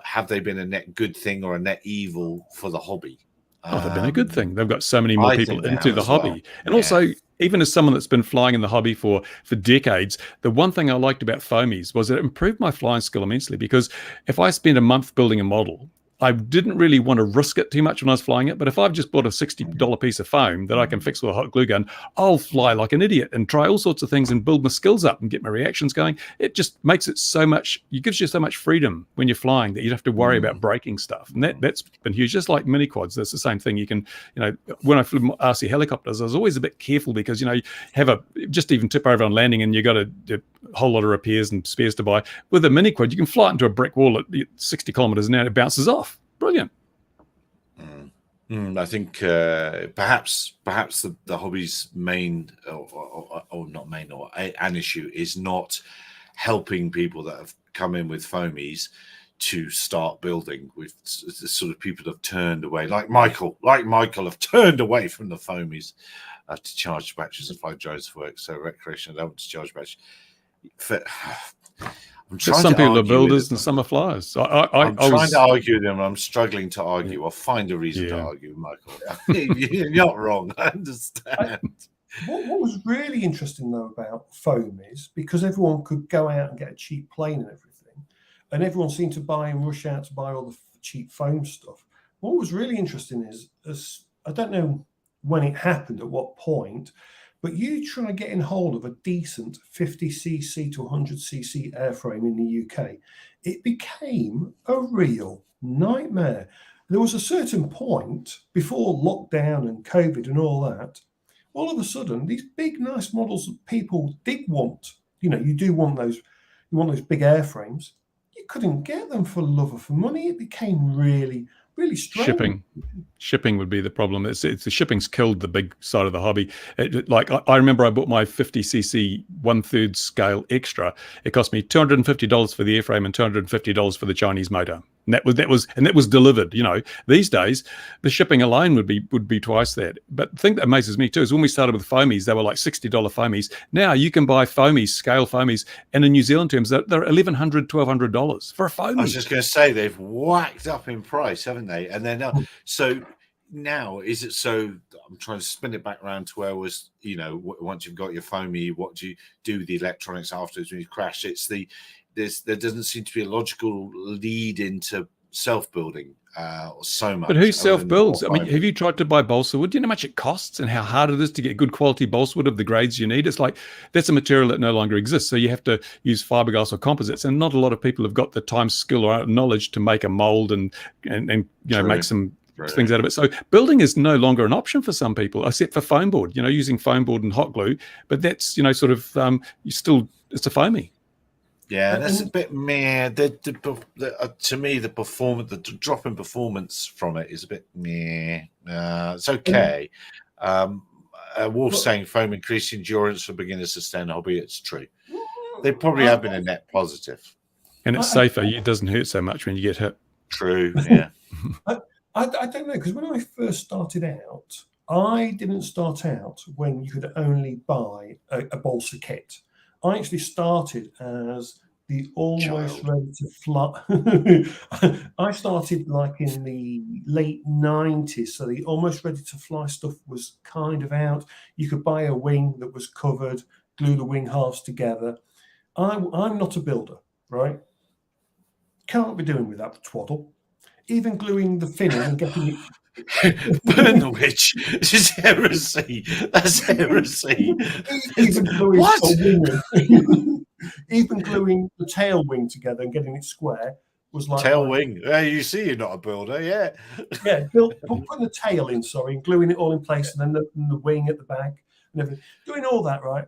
Have they been a net good thing or a net evil for the hobby? Oh, they've been a good thing. They've got so many more people into the hobby. And also, even as someone that's been flying in the hobby for decades, the one thing I liked about foamies was that it improved my flying skill immensely, because if I spent a month building a model, I didn't really want to risk it too much when I was flying it. But if I've just bought a $60 piece of foam that I can fix with a hot glue gun, I'll fly like an idiot and try all sorts of things and build my skills up and get my reactions going. It just makes it it gives you so much freedom when you're flying that you don't have to worry about breaking stuff. And that's been huge. Just like mini quads, that's the same thing. You can, when I flew RC helicopters, I was always a bit careful because, you have just even tip over on landing and you got a whole lot of repairs and spares to buy. With a mini quad, you can fly it into a brick wall at 60 kilometers an hour, it bounces off. Brilliant. I think perhaps the hobby's main or not main or an issue is not helping people that have come in with foamies to start building. With the sort of people that have turned away, like Michael have turned away from the foamies to charge batteries and fly drones for work. So recreational, they want to charge batteries. I'm But trying some to people are argue with builders them. and some are flyers. So I'm I trying to was, argue with them. I'm struggling to argue. I'll find a reason to yeah. argue with Michael. You're not wrong. I understand. What was really interesting though about foam is because everyone could go out and get a cheap plane and everything, and everyone seemed to buy and rush out to buy all the cheap foam stuff. What was really interesting is I don't know when it happened, at what point, but you try getting hold of a decent 50cc to 100cc airframe in the UK, it became a real nightmare. There was a certain point before lockdown and COVID and all that, all of a sudden, these big, nice models that people did want, you do want those, you want those big airframes, you couldn't get them for love or for money. It became really, really strange. Shipping would be the problem. It's the shipping's killed the big side of the hobby. Like I remember I bought my 50cc 1/3 scale extra. It cost me $250 for the airframe and $250 for the Chinese motor. And that was delivered. These days the shipping alone would be twice that. But the thing that amazes me too is when we started with foamies, they were like $60 foamies. Now you can buy foamies, scale foamies, and in New Zealand terms, they're $1,100, $1,200 for a foamy. I was just going to say they've whacked up in price, haven't they? And then so now is it so? I'm trying to spin it back around to where it was. Once you've got your foamy, what do you do with the electronics afterwards when you crash? There doesn't seem to be a logical lead into self-building so much. But who self-builds? I mean, have you tried to buy balsa wood? Do you know how much it costs and how hard it is to get good quality balsa wood of the grades you need? It's like that's a material that no longer exists. So you have to use fiberglass or composites, and not a lot of people have got the time, skill, or knowledge to make a mold and make some things out of it. So building is no longer an option for some people, except for foam board. Using foam board and hot glue, but that's it's a foamy. Yeah, that's a bit meh. To me, the drop in performance from it is a bit meh. It's okay. Wolf saying foam increased endurance for beginners to stand hobby. It's true. They probably have been a net positive. And it's safer. It doesn't hurt so much when you get hit. True, yeah. I don't know, because when I first started out, I didn't start out when you could only buy a balsa kit. I actually started as the almost ready to fly. I started like in the late 90s, so the almost ready to fly stuff was kind of out. You could buy a wing that was covered, glue the wing halves together. I'm not a builder, right? Can't be doing with that twaddle. Even gluing the finning and getting it. Burn the witch. This is heresy. That's heresy. Even gluing what? Even gluing the tail wing together and getting it square was like tail wing. You see, you're not a builder, yeah. Yeah, putting the tail in, and gluing it all in place, and then the wing at the back and everything. Doing all that, right?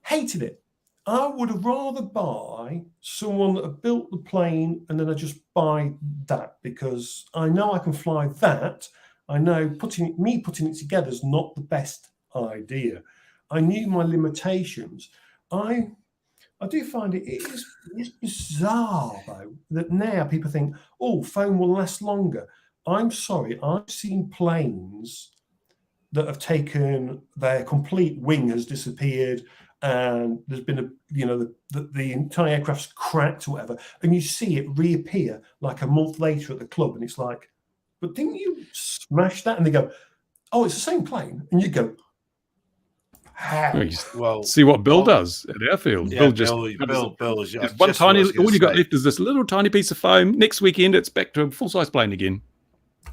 Hated it. I would have rather buy someone that had built the plane and then I just buy that, because I know I can fly that. I know putting it together is not the best idea. I knew my limitations. I do find it's bizarre though that now people think, oh, foam will last longer. I'm sorry, I've seen planes that have taken their complete wing has disappeared, and there's been the entire aircraft's cracked or whatever, and you see it reappear like a month later at the club, and it's like, but didn't you smash that? And they go, oh, it's the same plane, and you go, how? Well, see what Bill does at airfield. Yeah, Bill just one tiny. All you got left is this little tiny piece of foam. Next weekend, it's back to a full-size plane again.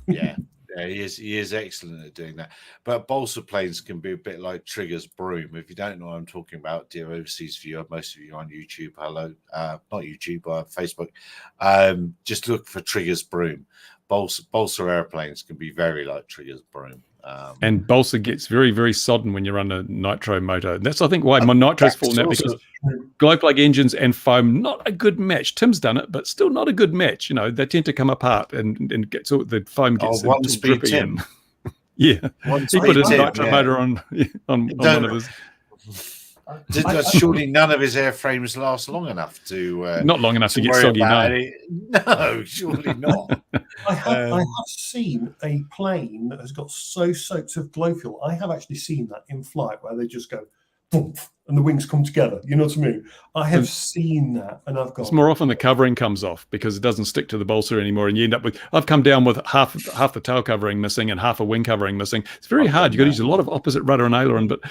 Yeah. Yeah, he is excellent at doing that. But balsa planes can be a bit like Trigger's broom. If you don't know what I'm talking about, dear overseas viewer, most of you on YouTube, hello, not YouTube, Facebook, just look for Trigger's broom. Balsa airplanes can be very like Trigger's broom. And balsa gets very, very sodden when you run a nitro motor. That's, I think, why my nitros fall out, because glow plug engines and foam, not a good match. Tim's done it, but still not a good match. They tend to come apart and get so the foam gets one speed Tim. Yeah, he put a nitro motor on one of his. Surely none of his airframes last long enough to not long enough to get soggy. No, surely not. I have seen a plane that has got so soaked with glow fuel. I have actually seen that in flight where they just go boom, and the wings come together. You know what I mean? I have seen that, and I've got. It's more often the covering comes off because it doesn't stick to the bolster anymore, and you end up with. I've come down with half the tail covering missing and half a wing covering missing. It's very hard. You've got to use a lot of opposite rudder and aileron, but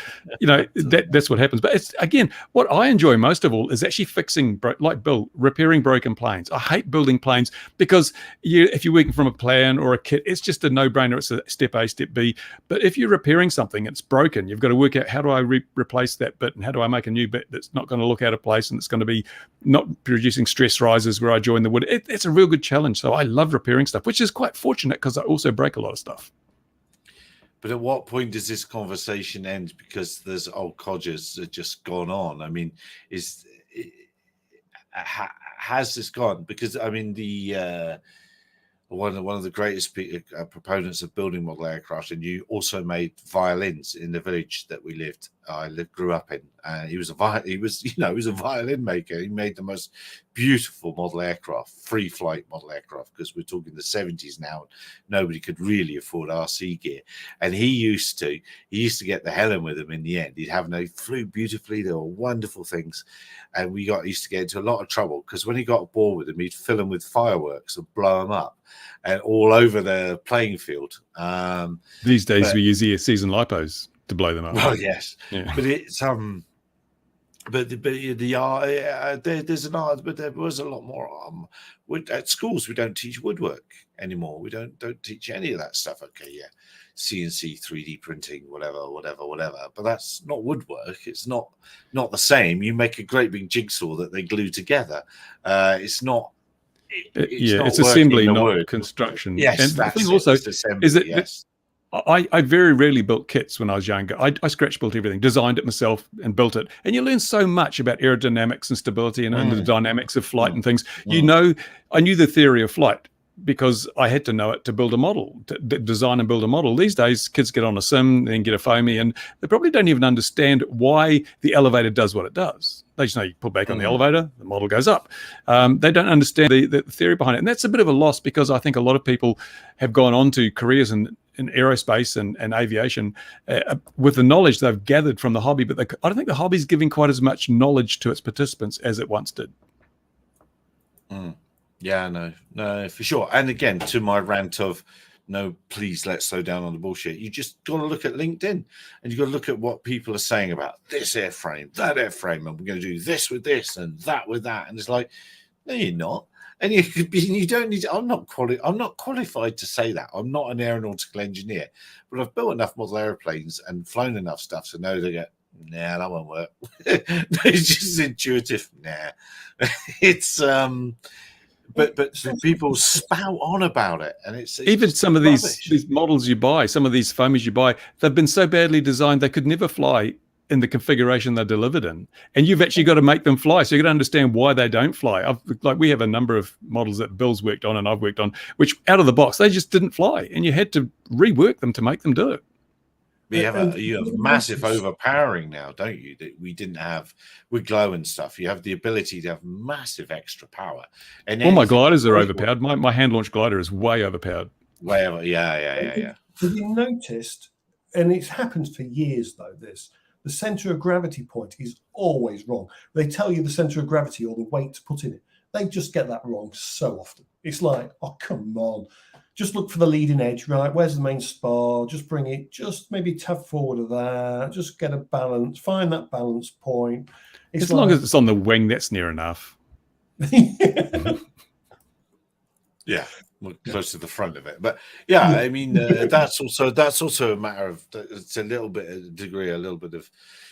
that's what happens. But it's again, what I enjoy most of all is actually fixing, like Bill, repairing broken planes. I hate building planes because if you're working from a plan or a kit, it's just a no-brainer. It's a step A, step B. But if you're repairing something, it's broken. You've got to work out how do I replace that bit and how do I make a new bit that's not going to look out of place and it's going to be not producing stress rises where I join the wood. It's a real good challenge. So I love repairing stuff, which is quite fortunate because I also break a lot of stuff. But at what point does this conversation end? Because there's old codgers that just gone on. I mean, has this gone? Because I mean, the one of the greatest proponents of building model aircraft, and you also made violins in the village that we grew up in. He was a violin maker. He made the most beautiful model aircraft, free flight model aircraft, because we're talking the 70s now. Nobody could really afford RC gear, and he used to get the hell in with them in the end. They flew beautifully. They were wonderful things, and we used to get into a lot of trouble because when he got bored with them, he'd fill them with fireworks and blow them up and all over the playing field. These days we use ESCs and lipos to blow them up. Well, yes, yeah. But it's there's an art, but there was a lot more. At schools, we don't teach woodwork anymore. We don't teach any of that stuff. Okay, yeah, CNC, 3D printing, whatever. But that's not woodwork. It's not the same. You make a great big jigsaw that they glue together. It's not. It's assembly, not wood. Construction. Yes, and the thing also assembly, is that yes. I very rarely built kits when I was younger. I scratch built everything, designed it myself and built it. And you learn so much about aerodynamics and stability and the dynamics of flight and things. I knew the theory of flight because I had to know it to build a model, to design and build a model. These days, kids get on a sim, then get a foamy, and they probably don't even understand why the elevator does what it does. They just know you pull back on the elevator, the model goes up. They don't understand the theory behind it. And that's a bit of a loss because I think a lot of people have gone on to careers in aerospace and aviation with the knowledge they've gathered from the hobby, but I don't think the hobby's giving quite as much knowledge to its participants as it once did. Yeah, no, for sure. And again, to my rant of, no, please let's slow down on the bullshit. You just got to look at LinkedIn and you got to look at what people are saying about this airframe, that airframe, and we're going to do this with this and that with that. And it's like, no, you're not. And you don't need. I'm not qualified to say that. I'm not an aeronautical engineer, but I've built enough model airplanes and flown enough stuff to know they get. Nah, that won't work. It's just intuitive. Nah, it's But people spout on about it, and it's even some of these models you buy, some of these foamies you buy, they've been so badly designed they could never fly in the configuration they're delivered in, and you've actually got to make them fly. So you got to understand why they don't fly. We have a number of models that Bill's worked on and I've worked on, which out of the box they just didn't fly, and you had to rework them to make them do it. You have massive overpowering now, don't you? That we didn't have with glow and stuff. You have the ability to have massive extra power. And all my gliders are overpowered. My hand launched glider is way overpowered. Way over, yeah. Have you noticed? And it's happened for years though. The center of gravity point is always wrong. They tell you the center of gravity or the weight to put in it. They just get that wrong so often. It's like, oh come on. Just look for the leading edge, right? Where's the main spar? Just bring it, just maybe tap forward of that. Just get a balance, find that balance point. As long as it's on the wing, that's near enough. Yeah, close to the front of it. But yeah, I mean, that's also a matter of, it's a little bit of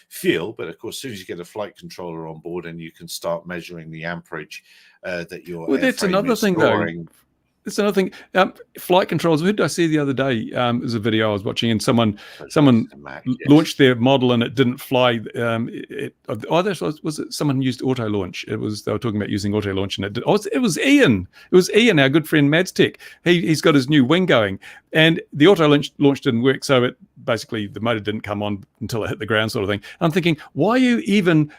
feel. But of course, as soon as you get a flight controller on board and you can start measuring the amperage that your that's another thing though. It's another thing. Flight controls. Who did I see the other day? It was a video I was watching, and someone launched their model and it didn't fly. Was it someone used auto launch? They were talking about using auto launch, and it did. It was Ian. It was Ian, our good friend Mads Tech. He's got his new wing going, and the auto launch didn't work. So it basically the motor didn't come on until it hit the ground, sort of thing. And I'm thinking, why are you even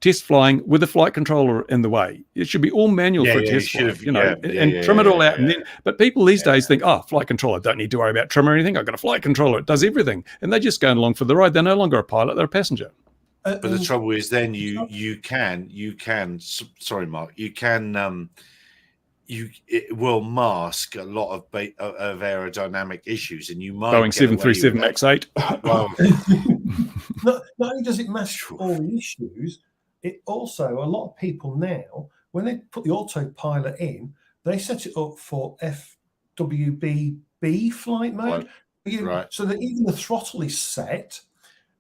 test flying with a flight controller in the way? It should be all manual for a test flight, and trim it all out. And then, but people these days think, flight controller, don't need to worry about trim or anything. I've got a flight controller, it does everything. And they're just going along for the ride. They're no longer a pilot, they're a passenger. But the trouble is, then you can. Sorry, Mark. You can. It will mask a lot of aerodynamic issues, and you might Boeing 737 MAX 8. Well, not only does it mask all the issues, it also, a lot of people now, when they put the autopilot in, they set it up for FWB flight mode. Right. So that even the throttle is set.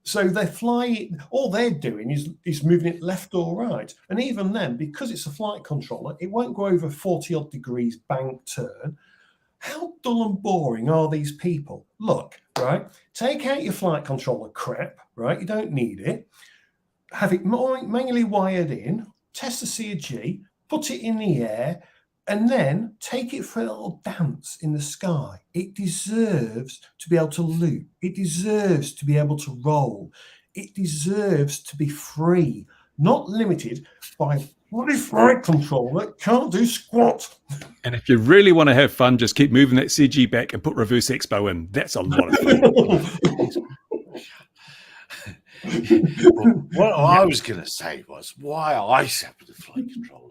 So they fly, all they're doing is moving it left or right. And even then, because it's a flight controller, it won't go over 40 odd degrees bank turn. How dull and boring are these people? Look, right, take out your flight controller crap, right? You don't need it. Have it manually wired in, test the CG, put it in the air, and then take it for a little dance in the sky. It deserves to be able to loop. It deserves to be able to roll. It deserves to be free, not limited by bloody flight control that can't do squat. And if you really want to have fun, just keep moving that CG back and put reverse expo in. That's a lot of fun. What I was going to say was why I set with the flight controller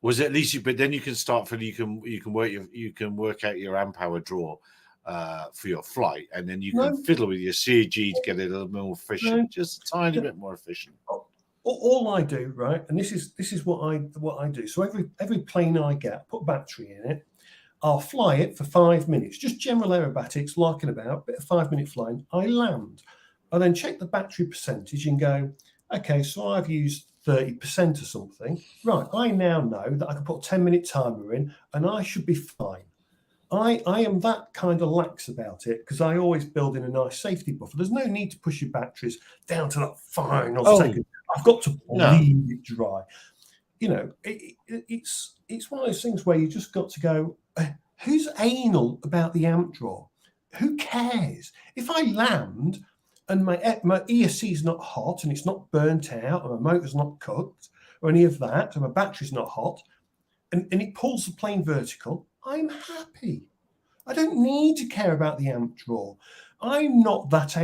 was at least but then you can start for you can work out your amp hour draw for your flight, and then you can fiddle with your CG to get it a little more efficient, just a tiny bit more efficient. All I do, right, and this is what I do. So every plane I get, put battery in it. I'll fly it for 5 minutes, just general aerobatics, larking about, bit of 5-minute flying. I land. I then check the battery percentage and go, okay, so I've used 30% or something. Right, I now know that I can put a 10-minute timer in and I should be fine. I am that kind of lax about it because I always build in a nice safety buffer. There's no need to push your batteries down to that final second. I've got to leave it dry. You know, it's one of those things where you just got to go, who's anal about the amp draw? Who cares? If I land and my ESC is not hot and it's not burnt out and my motor's not cooked or any of that, and my battery's not hot, and it pulls the plane vertical, I'm happy. I don't need to care about the amp draw. I'm not that.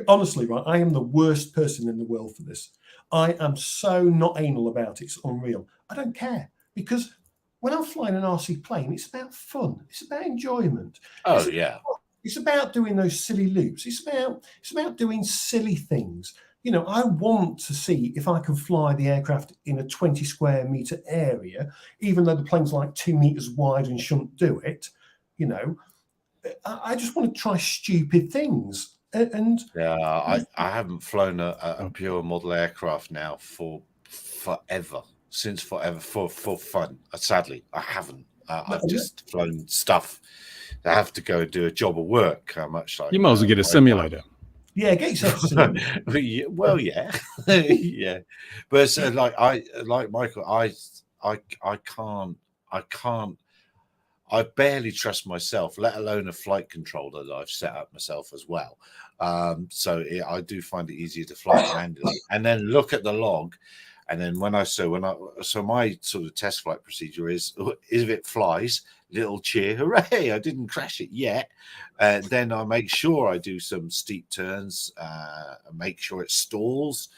Honestly, right, I am the worst person in the world for this. I am so not anal about it. It's unreal. I don't care because when I'm flying an RC plane, it's about fun. It's about enjoyment. It's about doing those silly loops. It's about doing silly things. You know, I want to see if I can fly the aircraft in a 20 square meter area, even though the plane's like 2 meters wide and shouldn't do it. You know, I just want to try stupid things. And I haven't flown a pure model aircraft now for forever for fun. Sadly, I haven't. I've just flown stuff that have to go and do a job of work. Much like you might as well get a simulator. Yeah, get yourself a simulator. Well, yeah, yeah. But like Michael, I barely trust myself, let alone a flight controller that I've set up myself as well. So I do find it easier to fly manually, and then look at the log. And then my sort of test flight procedure is if it flies, little cheer, hooray! I didn't crash it yet. Then I make sure I do some steep turns, make sure it stalls,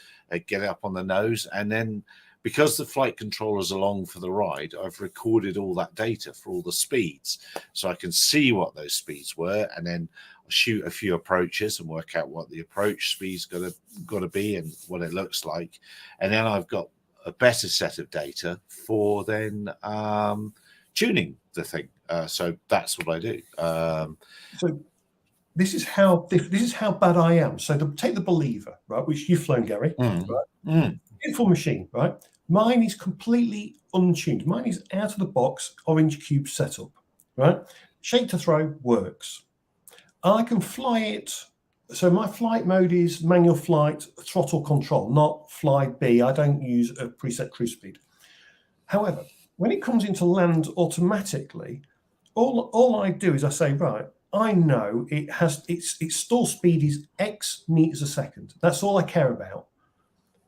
get it up on the nose, and then because the flight controller's along for the ride, I've recorded all that data for all the speeds, so I can see what those speeds were, and then I'll shoot a few approaches and work out what the approach speed's got to be and what it looks like, and then I've got a better set of data for then tuning the thing. So that's what I do. So this is how bad I am. So take the Believer, right, which you've flown, Gary. Right? Beautiful machine, right? Mine is completely untuned. Mine is out of the box orange cube setup, right? Shake to throw works. I can fly it. So my flight mode is manual flight, throttle control, not fly B. I don't use a preset cruise speed. However, when it comes into land automatically, all I do is I say, right, I know its stall speed is X meters a second. That's all I care about.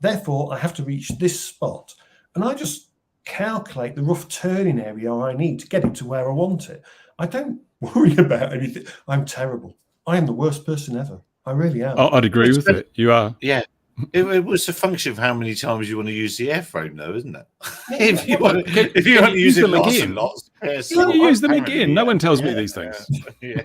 Therefore, I have to reach this spot. And I just calculate the rough turning area I need to get it to where I want it. I don't worry about anything. I'm terrible. I am the worst person ever. I really am. I'd agree with it. You are. Yeah. It was a function of how many times you want to use the airframe, though, isn't it? Yeah, if you want Can to you use it them lots again? and lots, Can you use them again? No one tells me these things. Yeah.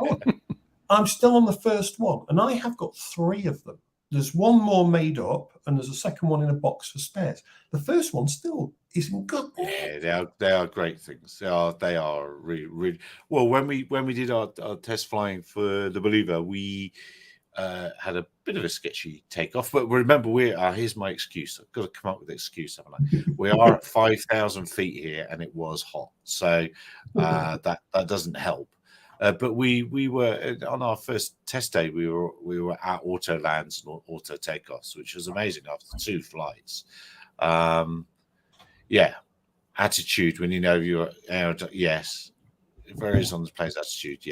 I'm still on the first one, and I have got 3 of them. There's one more made up, and there's a second one in a box for spares. The first one still isn't good. Yeah, they are great things. They are really well. When we did our test flying for the Believer, we had a bit of a sketchy takeoff. But remember, here's my excuse. I've got to come up with an excuse, haven't I? We are at 5,000 feet here, and it was hot, so that doesn't help. But we were on our first test day. We were at auto lands and auto takeoffs, which was amazing after 2 flights. Yeah, attitude when you know you're yes, it varies on the plane's attitude.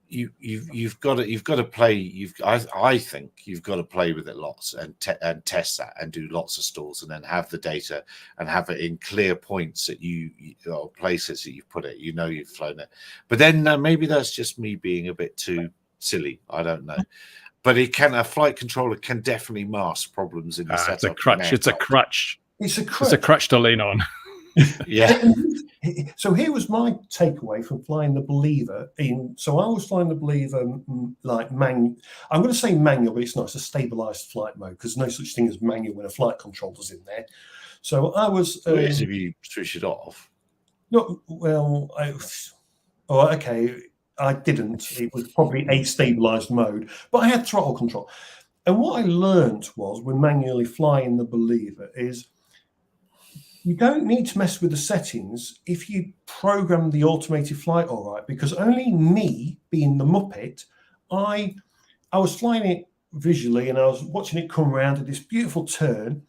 You've got to play. I think you've got to play with it lots and test that and do lots of stalls and then have the data and have it in clear points that or places that you've put it. You know you've flown it, but then maybe that's just me being a bit too silly. I don't know, but a flight controller can definitely mask problems in the setup. It's a crutch. It's a crutch. It's a crutch. It's a crutch to lean on. Yeah. So here was my takeaway from flying the Believer. So I was flying the Believer like manual. I'm going to say manual, but it's not. It's a stabilized flight mode because no such thing as manual when a flight controller's in there. So I was. If you switch it off. No, well, okay. I didn't. It was probably a stabilized mode, but I had throttle control. And what I learned was when manually flying the Believer is you don't need to mess with the settings if you program the automated flight all right, because only me, being the Muppet, I was flying it visually and I was watching it come around at this beautiful turn.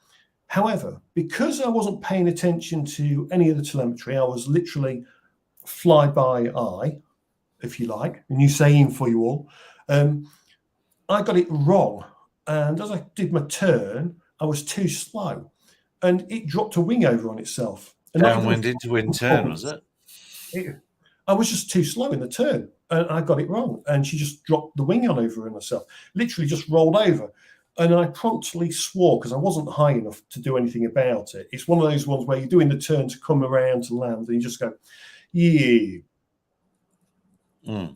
However, because I wasn't paying attention to any of the telemetry, I was literally fly by eye, if you like, a new saying for you all. I got it wrong. And as I did my turn, I was too slow. And it dropped a wing over on itself. Downwind into wind turn, was it? I was just too slow in the turn, and I got it wrong. And she just dropped the wing on over on herself, literally just rolled over. And I promptly swore because I wasn't high enough to do anything about it. It's one of those ones where you're doing the turn to come around to land, and you just go, yeah. And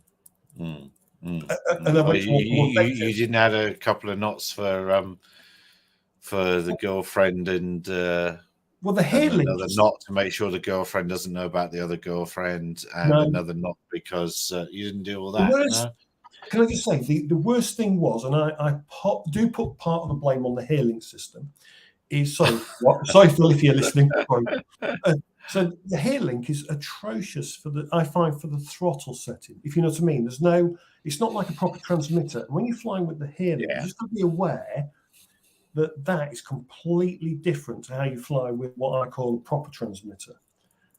I went you didn't add a couple of knots for the girlfriend and the hair link, another knot to make sure the girlfriend doesn't know about the other girlfriend, and another knot because you didn't do all that. Can I just say the worst thing was, and I do put part of the blame on the hair link system. Sorry, Phil, if you're listening. So the hair link is atrocious I find for the throttle setting. If you know what I mean, it's not like a proper transmitter. And when you're flying with the hair link, you just got to be aware that is completely different to how you fly with what I call a proper transmitter.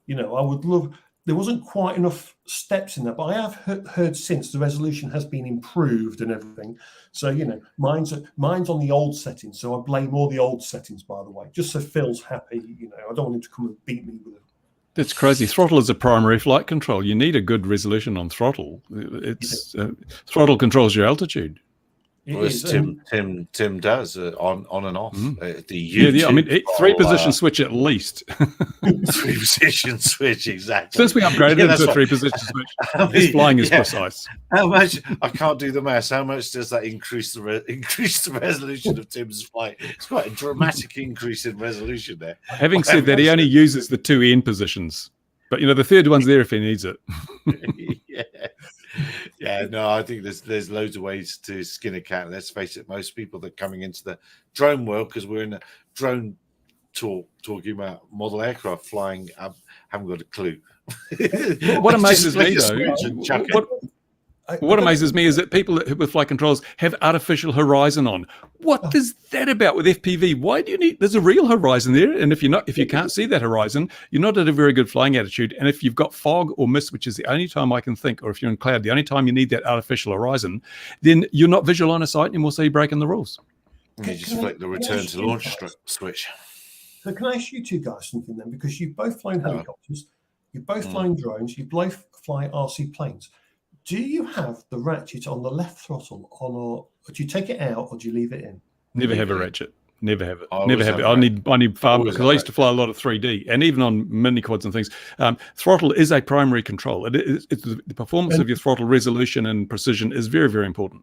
I would love. There wasn't quite enough steps in that, but I have heard since the resolution has been improved and everything. So mine's on the old settings. So I blame all the old settings, by the way, just so Phil's happy. I don't want him to come and beat me with it. That's crazy. Throttle is a primary flight control. You need a good resolution on throttle. Throttle controls your altitude. Tim does on and off. The YouTube I mean, 3-position switch at least. 3-position switch, exactly. Since we upgraded to a 3-position switch, this flying is precise. How much? I can't do the maths. How much does that increase the resolution of Tim's flight? It's quite a dramatic increase in resolution there. Having said that, he only uses the 2 end positions, but the third one's there if he needs it. Yeah, no, I think there's loads of ways to skin a cat. Let's face it, most people that are coming into the drone world, because we're in a drone talking about model aircraft flying, haven't got a clue. What amazes me though, what amazes me is that people with flight controls have artificial horizon on. What is that about with FPV? Why do you need? There's a real horizon there, and if you can't see that horizon, you're not at a very good flying attitude. And if you've got fog or mist, which is the only time I can think, or if you're in cloud, the only time you need that artificial horizon, then you're not visual on a sight, and we'll say you're breaking the rules. You just flick the return to launch switch. So can I ask you two guys something then? Because you've both flown helicopters, you've both flown drones, you both fly RC planes. do you have the ratchet on the left throttle on, or do you take it out, or do you leave it in? Never have a ratchet. Never have it. I Never always have it. have I need far, Always because have I used to fly a lot of 3D, and even on mini quads and things. Throttle is a primary control. It's the performance of your throttle resolution and precision is very, very important.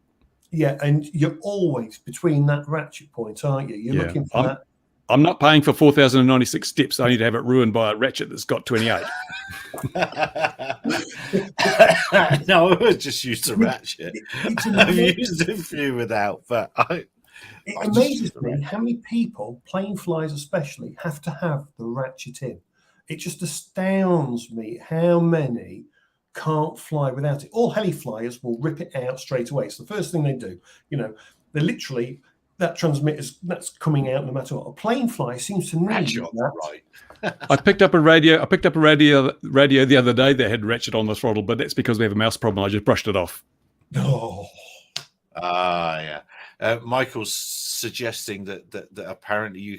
Yeah, and you're always between that ratchet point, aren't you? You're looking for that. I'm not paying for 4,096 steps. I need to have it ruined by a ratchet that's got 28. No, I just used a ratchet. I've used a few without, but it amazes me how many people, plane flyers especially, have to have the ratchet in. It just astounds me how many can't fly without it. All heli flyers will rip it out straight away. It's the first thing they do. They're literally, that transmitter's that's coming out no matter what. A plane flyer seems to need that. Right. I picked up a radio the other day that had ratchet on the throttle, but that's because we have a mouse problem. I just brushed it off. Oh. Yeah. Michael's suggesting that apparently you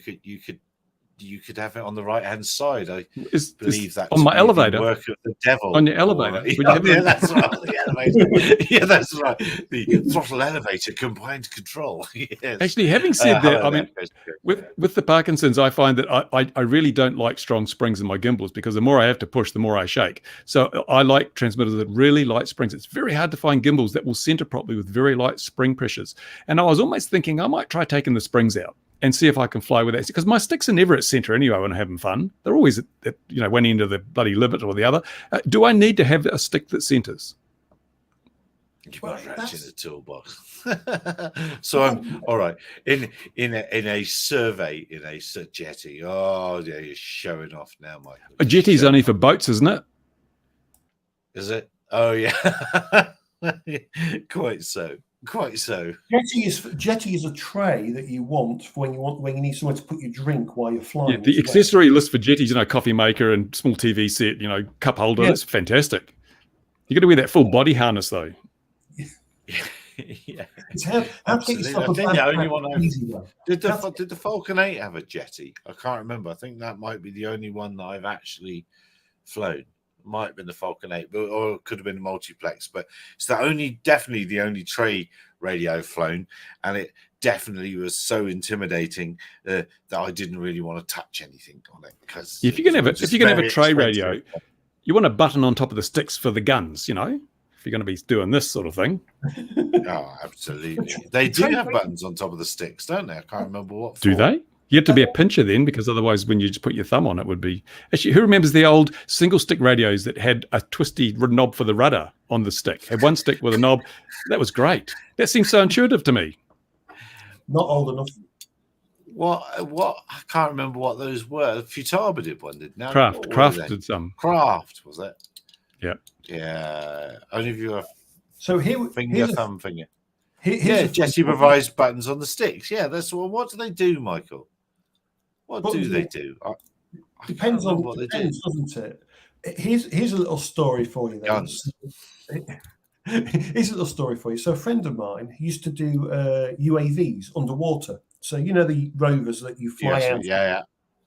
could have it on the right hand side. I believe that on my elevator. Work of the devil. On your elevator. That's right. On the elevator. Yeah, that's right. The throttle elevator combined control. Yes. Actually, having said that, I mean, with the Parkinson's, I find that I really don't like strong springs in my gimbals, because the more I have to push, the more I shake. So I like transmitters that really light springs. It's very hard to find gimbals that will center properly with very light spring pressures. And I was almost thinking I might try taking the springs out and see if I can fly with that, because my sticks are never at center anyway when I'm having fun. They're always at one end of the bloody limit or the other. Do I need to have a stick that centers? You've got a ratchet in the toolbox. So I'm all right. In a survey, in a jetty. Oh yeah, you're showing off now, Michael. A jetty's only for boats, isn't it? Is it? Oh yeah. Quite so. Jetty is a tray that you want when you need somewhere to put your drink while you're flying. Yeah, the accessory list for jetties, coffee maker and small TV set, cup holder. Yeah. That's fantastic. You got to wear that full body harness though. Yeah, it's how I think the only one did the Falcon 8 have a jetty? I can't remember. I think that might be the only one that I've actually flown. Might have been the Falcon 8, or it could have been a multiplex, but it's definitely the only tray radio flown, and it definitely was so intimidating that I didn't really want to touch anything on it. Because if you're gonna have a tray radio, you want a button on top of the sticks for the guns. If you're going to be doing this sort of thing. Oh, absolutely. They do have buttons on top of the sticks, don't they? I can't remember what. Do they? You have to be a pincher then, because otherwise when you just put your thumb on it would be... Actually, who remembers the old single stick radios that had a twisty knob for the rudder on the stick? Had one stick with a knob. That was great. That seems so intuitive to me. Not old enough. What? I can't remember what those were. Futaba did one, did now. Kraft did some. Kraft, was it? Yeah. Yeah. Only if you have thumb finger. Jetty provides buttons on the sticks. Yeah, that's what do they do, Michael? What do they do? Depends on what they do, doesn't it? Here's a little story for you. Guns. Here's a little story for you. So a friend of mine used to do UAVs underwater. So the rovers that you fly out.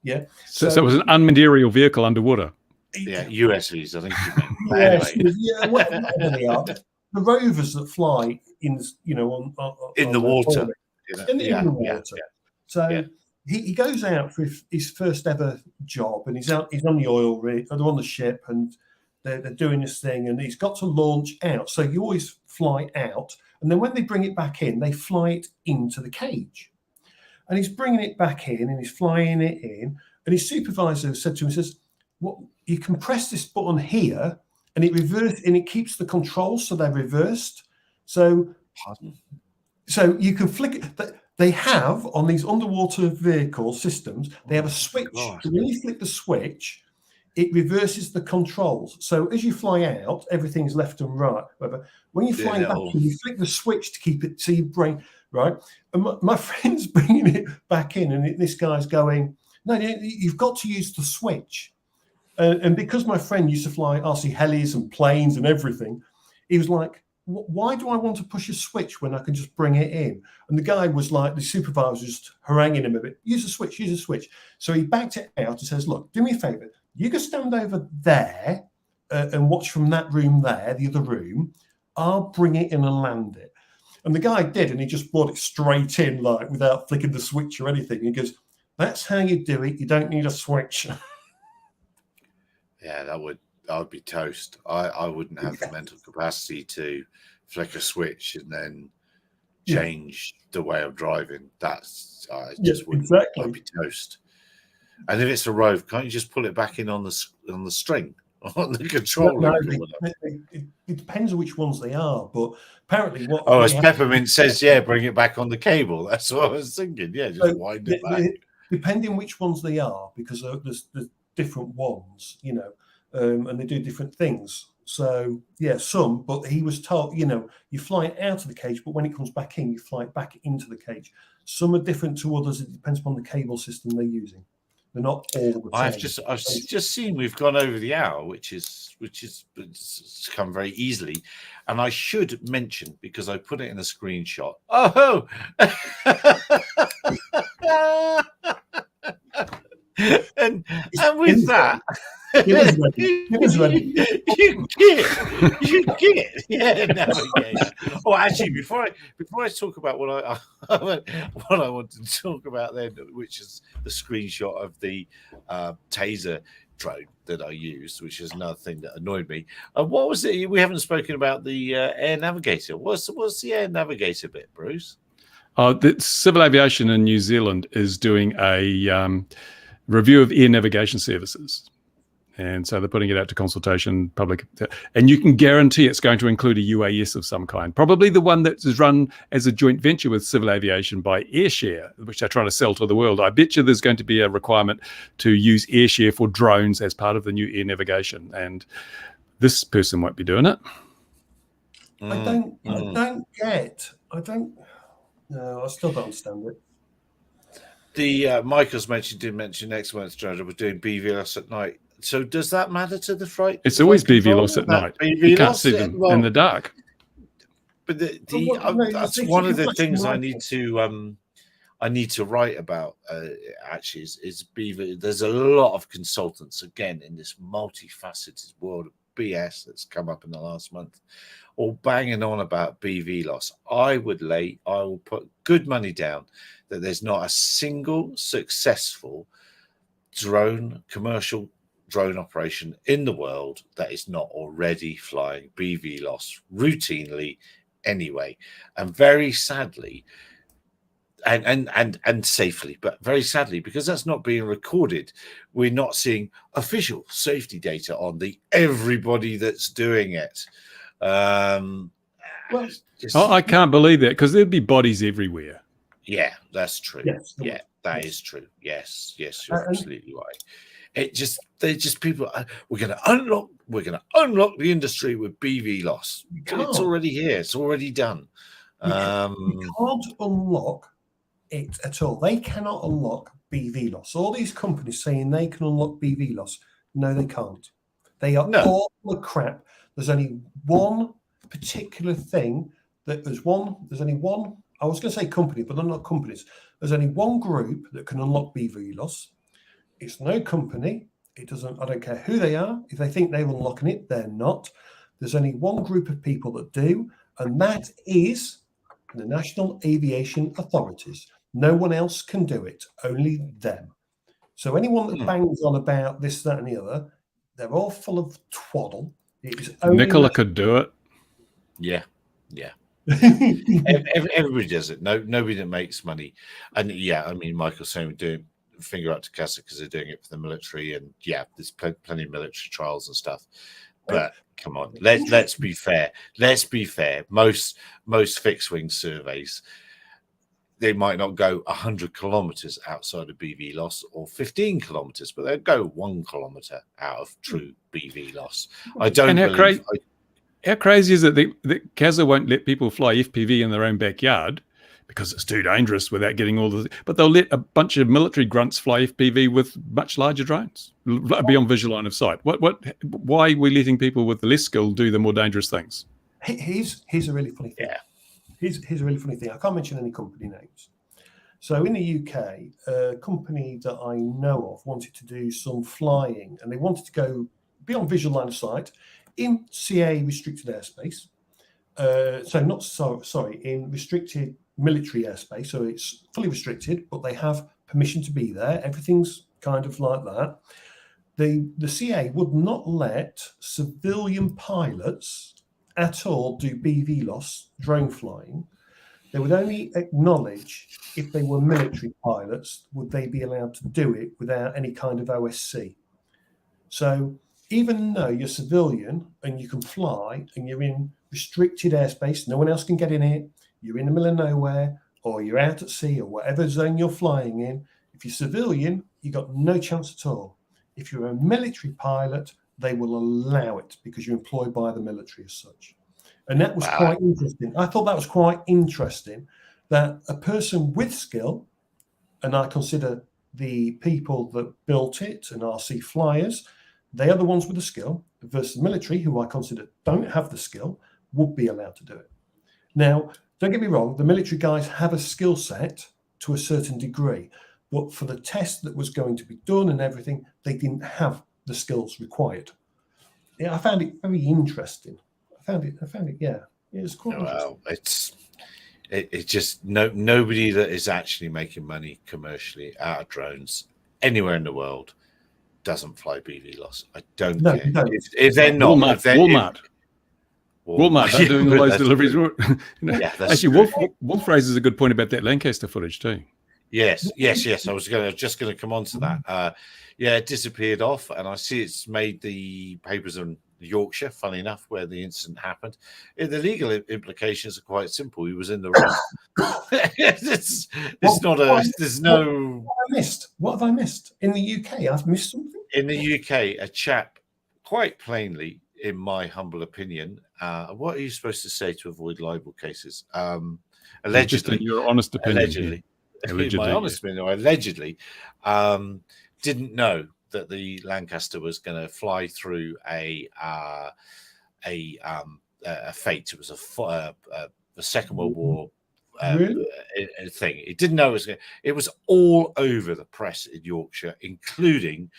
Yeah. So it was an unmanned aerial vehicle underwater. Yeah, USVs, I think you meant. Anyway. Yeah, whatever they are. The rovers that fly in the water. In the water. So he goes out for his first ever job, and he's on the oil rig, or they're on the ship, and they're doing this thing, and he's got to launch out. So you always fly out, and then when they bring it back in, they fly it into the cage. And he's bringing it back in, and he's flying it in, and his supervisor said to him, says, you can press this button here, and it keeps the controls so they're reversed. So you can flick it. They have on these underwater vehicle systems, they have a switch. So when you flick the switch, it reverses the controls. So as you fly out, everything's left and right. When you fly back, you flick the switch to keep it. So you bring right. And my friend's bringing it back in, and this guy's going, no, you've got to use the switch. And because my friend used to fly RC helis and planes and everything, he was like, why do I want to push a switch when I can just bring it in? And the guy was like, the supervisor was just haranguing him a bit. Use a switch. So he backed it out and says, look, do me a favor. You can stand over there and watch from that room there, the other room. I'll bring it in and land it. And the guy did, and he just brought it straight in, like without flicking the switch or anything. He goes, "That's how you do it. You don't need a switch." Yeah, I'd be toast. I wouldn't have the mental capacity to flick a switch and then change the way of driving. That's I just wouldn't. Exactly. I'd be toast. And if it's a Rove, can't you just pull it back in on the string on the control link? It depends on which ones they are, but apparently what. Oh, as Peppermint says, bring it back on the cable. That's what I was thinking. Yeah, just wind it back. Depending which ones they are, because there's different ones, and they do different things. So some. But he was told, you fly it out of the cage, but when it comes back in, you fly it back into the cage. Some are different to others. It depends upon the cable system they're using. They're not all the same. I've just seen we've gone over the hour, which is it's come very easily, and I should mention because I put it in a screenshot. Oh, and with that. You get, navigation. Oh, actually, before I talk about what I want to talk about then, which is the screenshot of the taser drone that I used, which is another thing that annoyed me. What was it? We haven't spoken about the air navigator. What's the air navigator bit, Bruce? The Civil Aviation in New Zealand is doing a review of air navigation services. And so they're putting it out to consultation, public, and you can guarantee it's going to include a UAS of some kind, probably the one that is run as a joint venture with Civil Aviation by AirShare, which they're trying to sell to the world. I bet you there's going to be a requirement to use AirShare for drones as part of the new air navigation, and this person won't be doing it. I still don't understand it. The Michael's did mention next month's drone was doing BVLOS at night. So does that matter to the flight? It's always BVLOS at night. You can't see them in the dark. But that's one of the things I need to write about. Actually, is BV. There's a lot of consultants again in this multifaceted world of BS that's come up in the last month, all banging on about BVLOS. I will put good money down that there's not a single successful commercial drone operation in the world that is not already flying BVLOS routinely anyway. And very sadly, and safely, but very sadly, because that's not being recorded, we're not seeing official safety data on everybody that's doing it. I can't believe that, because there'd be bodies everywhere. Yeah, that's true. Yes, that is true. Yes, you're absolutely right. They're just people. We're going to unlock the industry with BVLOS. It's already here. It's already done. You can't unlock it at all. They cannot unlock BVLOS. All these companies saying they can unlock BVLOS. No, they can't. They are all full of crap. There's only one particular thing there's only one. I was going to say company, but they're not companies. There's only one group that can unlock BVLOS. It's no company. I don't care who they are. If they think they're unlocking it, they're not. There's only one group of people that do, and that is the National Aviation Authorities. No one else can do it, only them. So anyone that bangs on about this, that, and the other, they're all full of twaddle. Nicola could do it. Yeah. Everybody does it. Nobody that makes money. And Michael's saying we're doing finger up to Casa because they're doing it for the military, and there's plenty of military trials and stuff. But come on, let's be fair. Most fixed wing surveys, they might not go 100 kilometers outside of BVLOS or 15 kilometers, but they'll go 1 kilometer out of true BVLOS. I don't believe. How crazy is it that CASA won't let people fly FPV in their own backyard because it's too dangerous without getting all the... But they'll let a bunch of military grunts fly FPV with much larger drones beyond visual line of sight. Why are we letting people with less skill do the more dangerous things? Here's a really funny thing. Yeah. Here's a really funny thing. I can't mention any company names. So in the UK, a company that I know of wanted to do some flying, and they wanted to go beyond visual line of sight in CA restricted airspace. in restricted military airspace. So it's fully restricted, but they have permission to be there. Everything's kind of like that. The CA would not let civilian pilots at all do BVLOS drone flying. They would only acknowledge if they were military pilots, would they be allowed to do it without any kind of OSC. So even though you're civilian and you can fly and you're in restricted airspace, no one else can get in it, you're in the middle of nowhere, or you're out at sea, or whatever zone you're flying in, if you're civilian, you've got no chance at all. If you're a military pilot, they will allow it because you're employed by the military as such. And that was quite interesting. I thought that was quite interesting that a person with skill, and I consider the people that built it and RC flyers, they are the ones with the skill, versus the military, who I consider don't have the skill, would be allowed to do it. Now, don't get me wrong, the military guys have a skill set to a certain degree, but for the test that was going to be done and everything, they didn't have the skills required. Yeah, I found it very interesting. I found it, yeah. It was quite interesting. It's just nobody that is actually making money commercially out of drones anywhere in the world doesn't fly BVLOS. I don't care. If they're not, Walmart are doing all those deliveries. Yeah, actually, Wolf raises a good point about that Lancaster footage too. Yes. I was just going to come on to that. It disappeared off, and I see it's made the papers in Yorkshire. Funny enough, where the incident happened. The legal implications are quite simple. He was in the wrong. It's not a. There's no. What have I missed in the UK? I've missed something. In the UK, a chap, quite plainly, in my humble opinion, what are you supposed to say to avoid libel cases? Allegedly, just in your honest opinion. Allegedly, didn't know that the Lancaster was going to fly through a fate. It was a Second World War thing. He didn't know it was going. It was all over the press in Yorkshire, including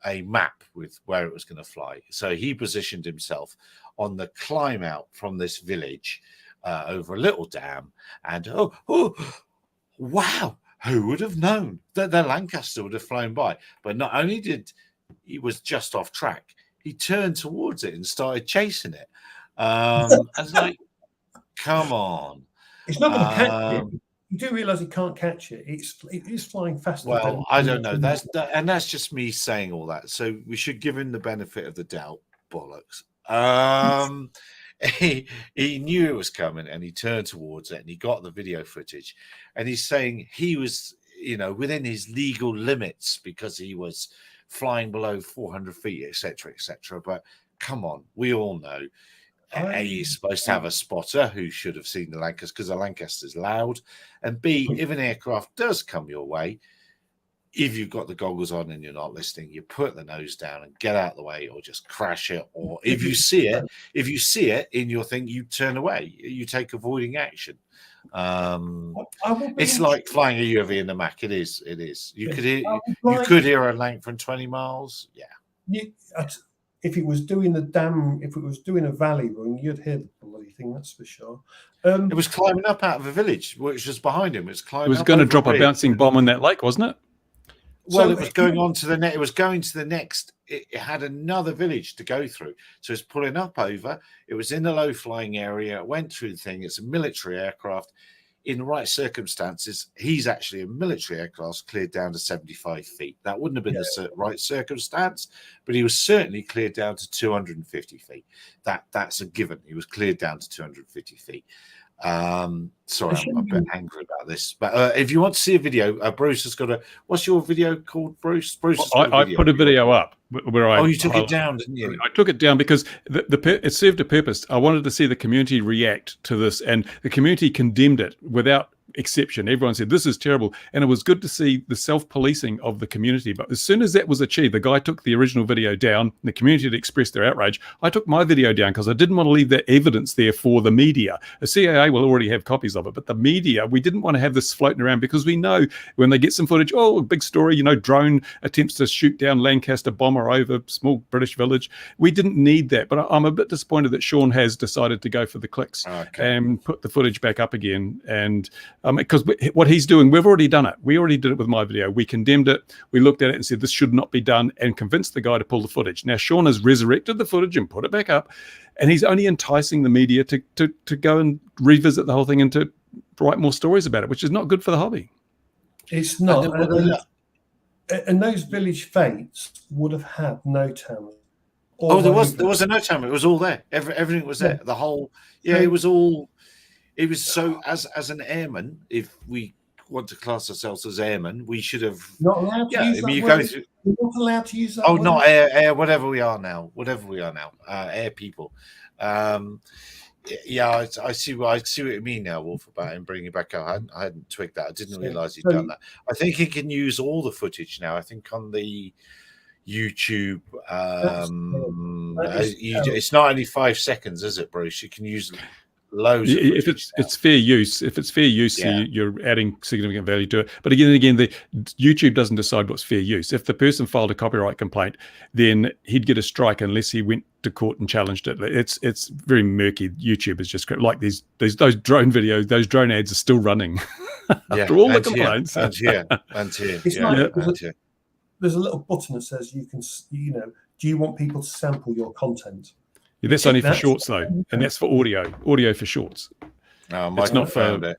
a map with where it was going to fly. So he positioned himself on the climb out from this village over a little dam, and wow, who would have known that the Lancaster would have flown by? But not only did he was just off track, he turned towards it and started chasing it. I was like, come on. It's not going to catch it. You do realise it can't catch it. It is flying faster. Well, I don't know. That's just me saying all that. So we should give him the benefit of the doubt. Bollocks. He knew it was coming, and he turned towards it, and he got the video footage, and he's saying he was, within his legal limits because he was flying below 400 feet, etc., etc. But come on, we all know. A, you're supposed to have a spotter who should have seen the Lancaster because the Lancaster's loud. And B, if an aircraft does come your way, if you've got the goggles on and you're not listening, you put the nose down and get out of the way, or just crash it. Or if you see it in your thing, you turn away. You take avoiding action. It's like flying a UAV in the Mac. It is. You could hear a Lanc from 20 miles. Yeah. If it was doing a valley run, you'd hear the bloody thing, that's for sure. It was climbing up out of a village, which was behind him. It was going to drop a bouncing bomb in that lake, wasn't it? Well, it was going on to the next. It was going to the next. It had another village to go through, so it's pulling up over. It was in the low flying area. It went through the thing. It's a military aircraft. In the right circumstances, he's actually a military aircraft cleared down to 75 feet. That wouldn't have been the right circumstance, but he was certainly cleared down to 250 feet. That's a given. He was cleared down to 250 feet. Sorry, I'm a bit angry about this. But if you want to see a video, Bruce has got what's your video called, Bruce? I put a video up where you took it down, didn't you? I took it down because it served a purpose. I wanted to see the community react to this, and the community condemned it without exception. Everyone said, this is terrible. And it was good to see the self-policing of the community. But as soon as that was achieved, the guy took the original video down, the community had expressed their outrage. I took my video down because I didn't want to leave that evidence there for the media. The CIA will already have copies of it, but the media, we didn't want to have this floating around because we know when they get some footage, oh, big story, you know, drone attempts to shoot down Lancaster bomber over small British village. We didn't need that. But I'm a bit disappointed that Sean has decided to go for the clicks and put the footage back up again. And because what he's doing, we've already done it. We already did it with my video. We condemned it. We looked at it and said this should not be done and convinced the guy to pull the footage. Now, Sean has resurrected the footage and put it back up. And he's only enticing the media to go and revisit the whole thing and to write more stories about it, which is not good for the hobby. It's not. And those village fates would have had no camera. There was a no camera. It was all there. Everything was there. The whole, it was all. It was so as an airman, if we want to class ourselves as airmen, we should have not allowed to use that word. You're not allowed to use that. Oh, word. not air, whatever we are now, air people. Yeah, I see what you mean now, Wolf, about him bringing it back up. I hadn't twigged that. I didn't realise he'd done that. I think he can use all the footage now. I think on the YouTube, it's not only 5 seconds, is it, Bruce? You can use loads. If it's fair use, you're adding significant value to it. But again, the YouTube doesn't decide what's fair use. If the person filed a copyright complaint, then he'd get a strike unless he went to court and challenged it. It's very murky. YouTube is just like those drone videos, those drone ads are still running after all the complaints. There's a little button that says you can, do you want people to sample your content? Yeah, that's only for shorts though, and that's for audio for shorts. No, it's not for it.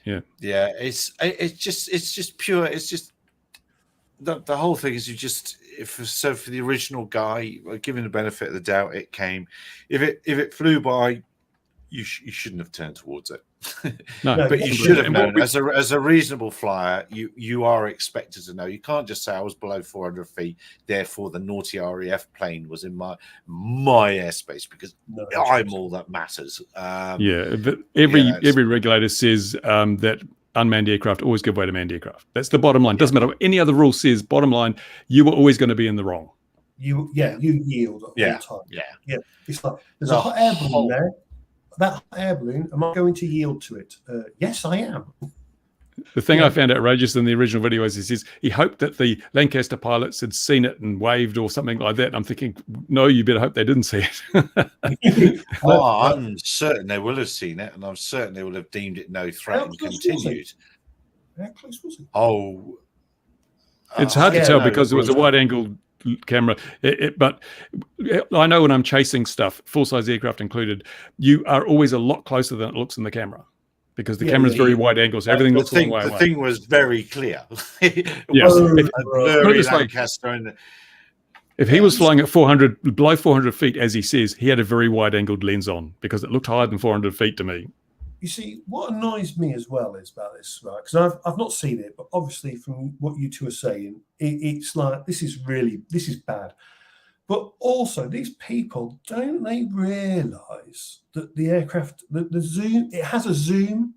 Yeah. It's just pure. It's just the whole thing is for the original guy, given the benefit of the doubt, it came. If it flew by, you shouldn't have turned towards it. No, but you should have known. As a reasonable flyer, you are expected to know. You can't just say I was below 400 feet, therefore the naughty RAF plane was in my airspace, because I'm all that matters. But every regulator says that unmanned aircraft always give way to manned aircraft. That's the bottom line. Doesn't matter what any other rule says. Bottom line, you were always going to be in the wrong. You yield all the time. Yeah. It's like there's a hot air balloon there. That hot air balloon, am I going to yield to it? Yes, I am. The thing I found outrageous in the original video is he says he hoped that the Lancaster pilots had seen it and waved or something like that. And I'm thinking, no, you better hope they didn't see it. I'm certain they will have seen it, and I'm certain they will have deemed it no threat and continued. How close was it? It's hard to tell because it was a wide-angle camera, but I know when I'm chasing stuff, full-size aircraft included, you are always a lot closer than it looks in the camera because the camera is very wide angle, so everything looks a long way away. The thing was very clear. If he was flying at below 400 feet, as he says, he had a very wide-angled lens on because it looked higher than 400 feet to me. You see, what annoys me as well is about this, right? Because I've not seen it, but obviously from what you two are saying, it's like this is bad. But also, these people, don't they realise that the aircraft, the zoom, it has a zoom,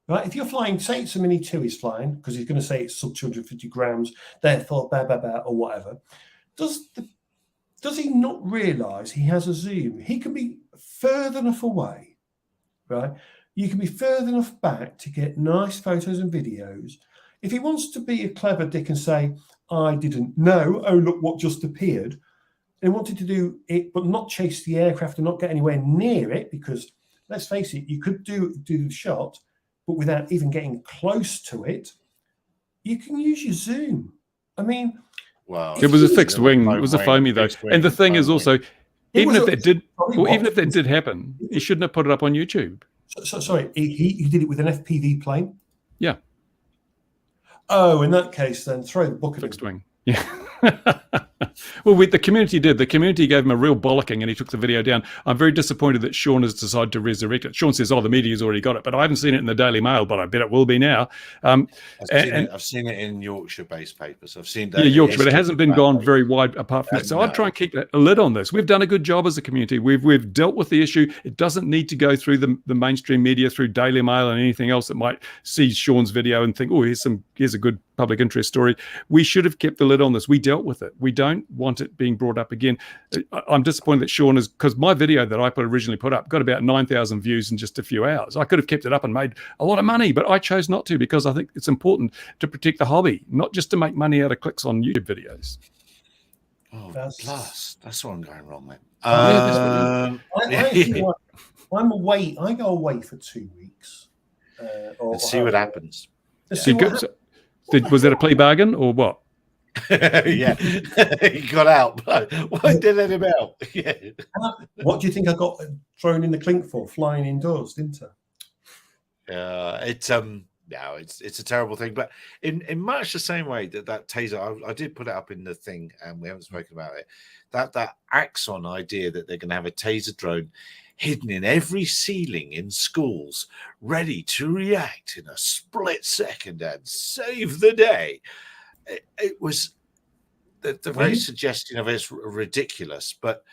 right? If you're flying, say it's a Mini 2 he's flying, because he's going to say it's sub 250 grams, therefore, or whatever. Does he not realise he has a zoom? He can be further enough away, right? You can be further enough back to get nice photos and videos. If he wants to be a clever dick and say, I didn't know, oh, look what just appeared, and he wanted to do it, but not chase the aircraft and not get anywhere near it, because let's face it, you could do the shot, but without even getting close to it, you can use your zoom. I mean, wow. It was a fixed wing. It was a foamy though. And the thing is also, even if that did happen, he shouldn't have put it up on YouTube. So sorry, he did it with an FPV plane? Yeah. Oh, in that case, then throw the book at fixed him. wing. Yeah. Well, the community did. The community gave him a real bollocking and he took the video down. I'm very disappointed that Sean has decided to resurrect it. Sean says, the media's already got it, but I haven't seen it in the Daily Mail, but I bet it will be now. I've seen it in Yorkshire-based papers. I've seen that. Yeah, Yorkshire, but it hasn't been gone very wide apart from that. So I'd try and keep a lid on this. We've done a good job as a community. We've dealt with the issue. It doesn't need to go through the mainstream media, through Daily Mail and anything else that might see Sean's video and think, oh, here's a good public interest story. We should have kept the lid on this. We dealt with it. We don't want it being brought up again. I'm disappointed that Sean is, because my video that I originally put up got about 9,000 views in just a few hours. I could have kept it up and made a lot of money, but I chose not to because I think it's important to protect the hobby, not just to make money out of clicks on YouTube videos. Oh, that's where I'm going wrong, man. I'm away. I go away for 2 weeks. Let's see what happens. Was that a plea bargain or what? Yeah, he got out. Why did let him out? Yeah. What do you think I got thrown in the clink for? Flying indoors, didn't I? It's a terrible thing. But in much the same way that taser, I did put it up in the thing, and we haven't spoken about it. That Axon idea that they're going to have a taser drone hidden in every ceiling in schools, ready to react in a split second and save the day. It was the very suggestion of it's ridiculous, but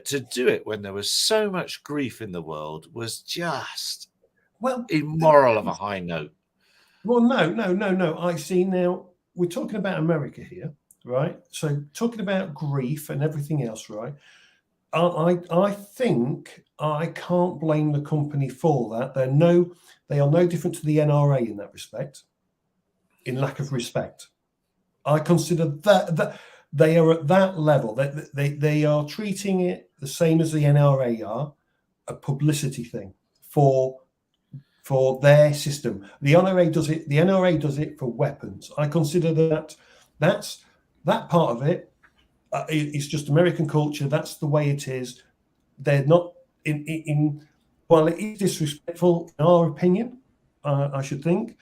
to do it when there was so much grief in the world was just immoral of a high note. Well, no. I see now. We're talking about America here, right? So talking about grief and everything else, right? I think I can't blame the company for that. They are no different to the NRA in that respect, in lack of respect. I consider that they are at that level. They are treating it the same as the NRA are, a publicity thing for their system. The NRA does it. The NRA does it for weapons. I consider that part of it. It's just American culture. That's the way it is. They're not while it is disrespectful in our opinion, I should think.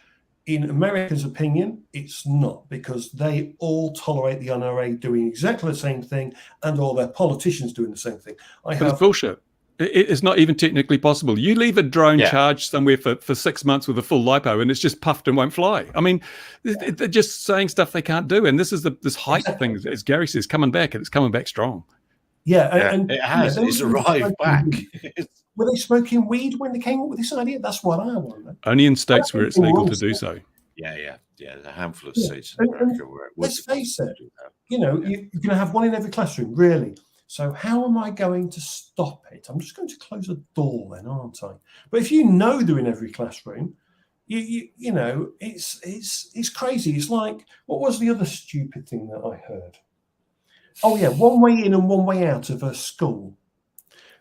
In America's opinion, it's not, because they all tolerate the NRA doing exactly the same thing and all their politicians doing the same thing. It's bullshit. It's not even technically possible. You leave a drone charged somewhere for 6 months with a full lipo and it's just puffed and won't fly. I mean, they're just saying stuff they can't do. And this is this hype thing, as Gary says, coming back, and it's coming back strong. Yeah, and it has. It's arrived back. Were they smoking weed when they came up with this idea? That's what I wonder. Only in states where it's legal to do so. Yeah. There's a handful of states in America where it was. Let's face it, you're going to have one in every classroom, really. So how am I going to stop it? I'm just going to close a door then, aren't I? But if you know they're in every classroom, you know, it's crazy. It's like, what was the other stupid thing that I heard? Oh yeah, one way in and one way out of a school,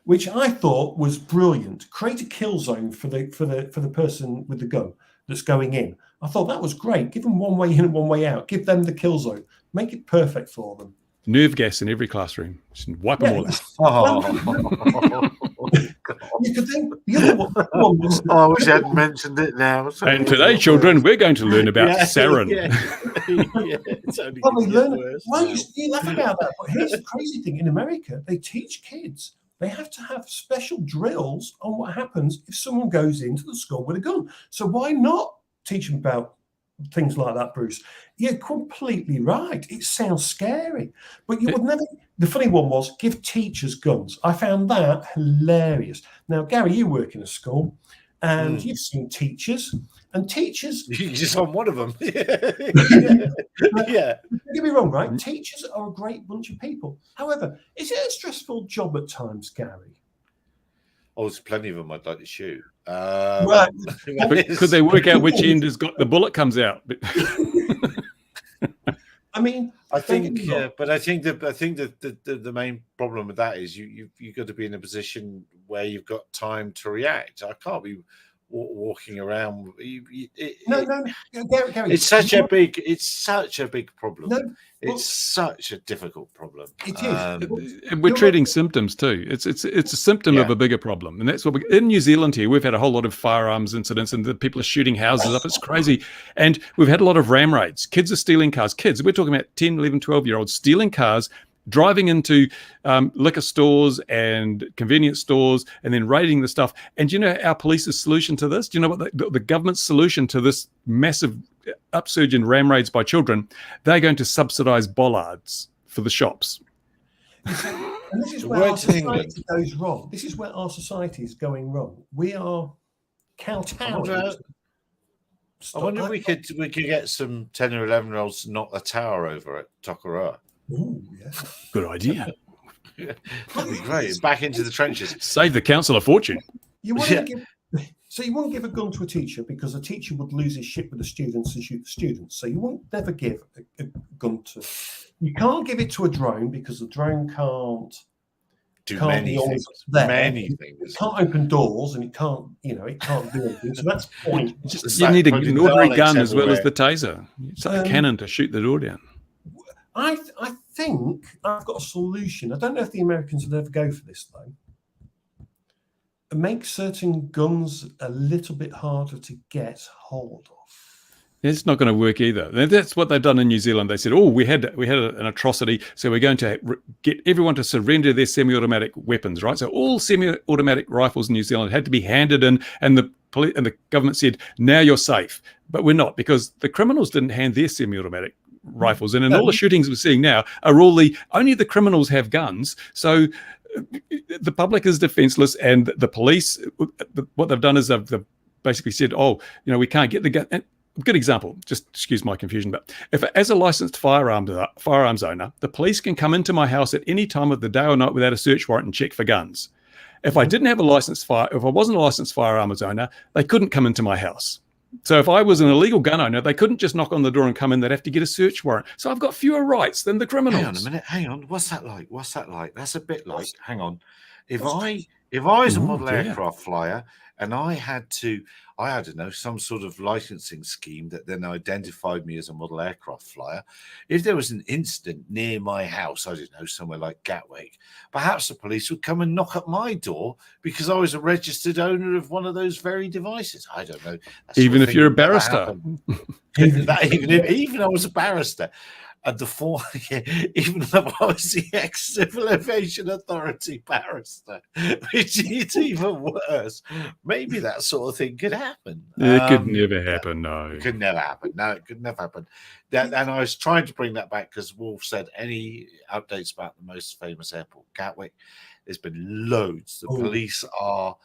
which I thought was brilliant. Create a kill zone for the person with the gun that's going in. I thought that was great. Give them one way in and one way out. Give them the kill zone. Make it perfect for them. Nerve gas in every classroom. Just wipe them all out. You could think the other one was, I wish I hadn't mentioned it now. And today, children, we're going to learn about sarin. It's only why you laugh about that? But here's the crazy thing: in America, they teach kids. They have to have special drills on what happens if someone goes into the school with a gun. So why not teach them about things like that, Bruce? You're completely right. It sounds scary, but you would never. The funny one was give teachers guns. I found that hilarious. Now, Gary, you work in a school, and you've seen teachers, and teachers. You just on one of them. Yeah. Don't get me wrong, right? Teachers are a great bunch of people. However, is it a stressful job at times, Gary? Oh, there's plenty of them I'd like to shoot. Right. Could they work out which end has got the bullet comes out? I mean, I think the main problem with that is you got to be in a position where you've got time to react. I can't be walking around. Gary, it's such a big problem. No, it's such a difficult problem. It is. And we're treating symptoms too. It's a symptom of a bigger problem, and that's what in New Zealand here we've had a whole lot of firearms incidents, and the people are shooting houses up. It's crazy, and we've had a lot of ram raids. Kids are stealing cars. Kids, we're talking about 10, 11, 12-year-olds stealing cars driving into liquor stores and convenience stores and then raiding the stuff. And do you know our police's solution to this? Do you know what the government's solution to this massive upsurge in ram raids by children? They're going to subsidize bollards for the shops. And this is where our society goes wrong. This is where our society is going wrong. We are kowtowing. I wonder if we could get some 10 or 11-year-olds to knock the tower over at Tokoroa. Ooh, yeah. Good idea. That'd be great. Back into the trenches. Save the council a fortune. You wouldn't give a gun to a teacher because a teacher would lose his shit with the students and shoot the students. So you won't never give a gun to. You can't give it to a drone because the drone can't do many things. Many things. It can't open doors and it can't do anything. So that's the point. You need an ordinary gun as well as the taser. It's like a cannon to shoot the door down. I think I've got a solution. I don't know if the Americans would ever go for this though. Make certain guns a little bit harder to get hold of. It's not going to work either. That's what they've done in New Zealand. They said, "Oh, we had an atrocity, so we're going to get everyone to surrender their semi-automatic weapons." Right, so all semi-automatic rifles in New Zealand had to be handed in, and the government said, "Now you're safe." But we're not, because the criminals didn't hand their semi-automatic rifles in, and all the shootings we're seeing now are only the criminals have guns. So the public is defenseless, and the police, what they've done is they've basically said, "Oh, we can't get the gun." And good example, just excuse my confusion, but if as a licensed firearms owner, the police can come into my house at any time of the day or night without a search warrant and check for guns. If I didn't have if I wasn't a licensed firearms owner, they couldn't come into my house. So if I was an illegal gun owner, they couldn't just knock on the door and come in. They'd have to get a search warrant. So I've got fewer rights than the criminals. Hang on a minute. Hang on. What's that like? That's a bit like. Hang on. If I was a model aircraft flyer and I had some sort of licensing scheme that then identified me as a model aircraft flyer, if there was an incident near my house, I don't know, somewhere like Gatwick, perhaps the police would come and knock at my door because I was a registered owner of one of those very devices. I don't know. Even if you're a barrister. even I was a barrister. And even though I was the ex-Civil Aviation Authority barrister, which is even worse, maybe that sort of thing could happen. It could never happen, no. It could never happen. No, it could never happen. And I was trying to bring that back because Wolf said any updates about the most famous airport, Gatwick. There's been loads. The police are...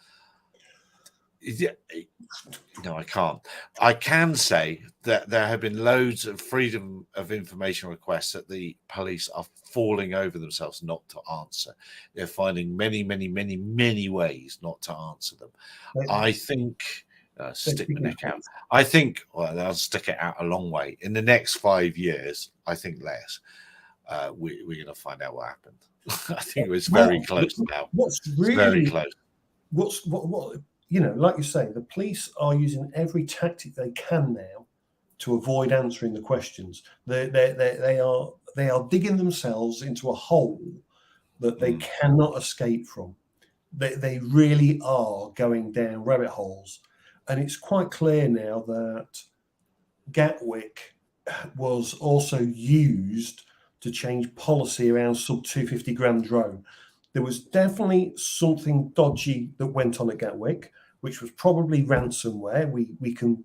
No, I can't. I can say that there have been loads of freedom of information requests that the police are falling over themselves not to answer. They're finding many, many, many, many ways not to answer them. I think, stick my neck out. I think, well, I'll stick it out a long way. In the next 5 years, I think less, we're going to find out what happened. I think it was very close now. What's really very close. What like you say, the police are using every tactic they can now to avoid answering the questions. They are digging themselves into a hole that they cannot escape from. They really are going down rabbit holes, and it's quite clear now that Gatwick was also used to change policy around sub 250 gram drone. There was definitely something dodgy that went on at Gatwick, which was probably ransomware. We can,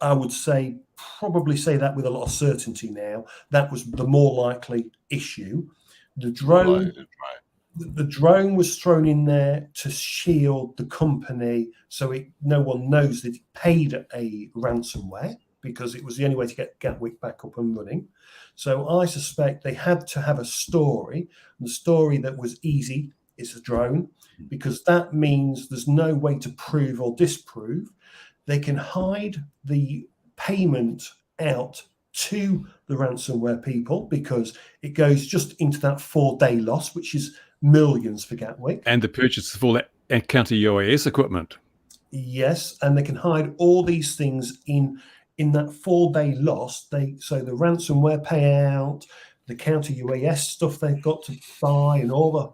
I would say, probably say that with a lot of certainty now. That was the more likely issue. The drone was thrown in there to shield the company so no one knows that it paid a ransomware, because it was the only way to get Gatwick back up and running. So I suspect they had to have a story, and the story that was easy is a drone, because that means there's no way to prove or disprove. They can hide the payment out to the ransomware people because it goes just into that 4-day loss, which is millions for Gatwick. And the purchase of all that counter-UAS equipment. Yes, and they can hide all these things in that 4-day loss. So the ransomware payout, the counter-UAS stuff they've got to buy, and all the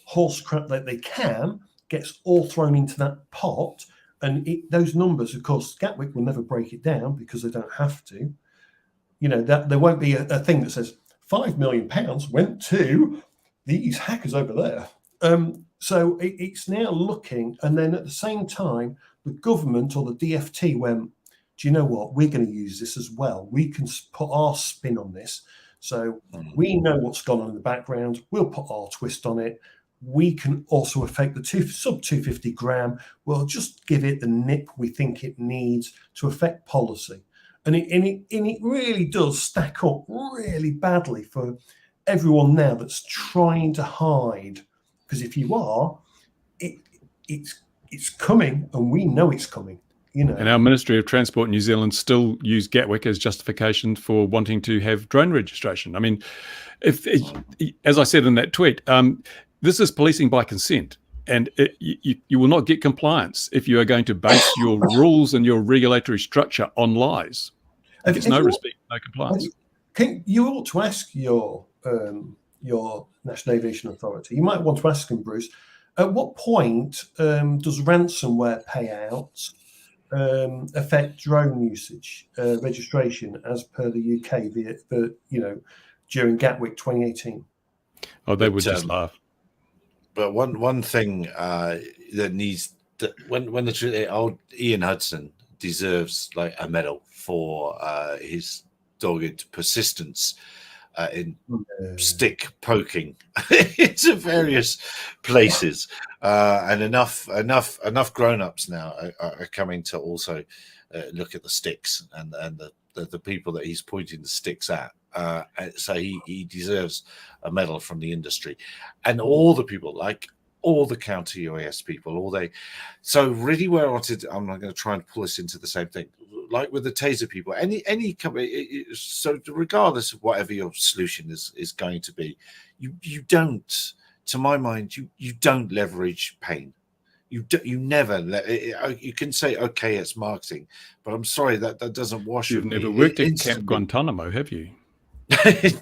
horse crap that they can gets all thrown into that pot. And those numbers, of course, Gatwick will never break it down because they don't have to. That there won't be a thing that says £5 million went to these hackers over there. So it's now looking, and then at the same time, the government or the DFT went, do you know what? We're going to use this as well. We can put our spin on this. So we know what's gone on in the background. We'll put our twist on it. We can also affect the sub 250 gram. We'll just give it the nip we think it needs to affect policy. And it really does stack up really badly for everyone now that's trying to hide. Because if you are, it's coming, and we know it's coming. You know. And our Ministry of Transport in New Zealand still use Gatwick as justification for wanting to have drone registration. I mean, as I said in that tweet, this is policing by consent, and you will not get compliance if you are going to base your rules and your regulatory structure on lies. It's no respect, no compliance. You ought to ask your National Aviation Authority. You might want to ask them, Bruce, at what point does ransomware payouts affect drone usage registration as per the UK during Gatwick 2018? Oh, they would just laugh. But one thing that needs when the old Ian Hudson deserves like a medal for his dogged persistence in stick poking into various places, and enough grown-ups now are coming to also look at the sticks and the people that he's pointing the sticks at. So he deserves a medal from the industry, and all the people, like all the counter UAS people, so really where I wanted, I'm not going to try and pull us into the same thing, like with the taser people, any company. So regardless of whatever your solution is going to be, you don't, to my mind, you don't leverage pain. You never you can say, okay, it's marketing, but I'm sorry, that doesn't wash. You've never worked at Camp Guantanamo, have you?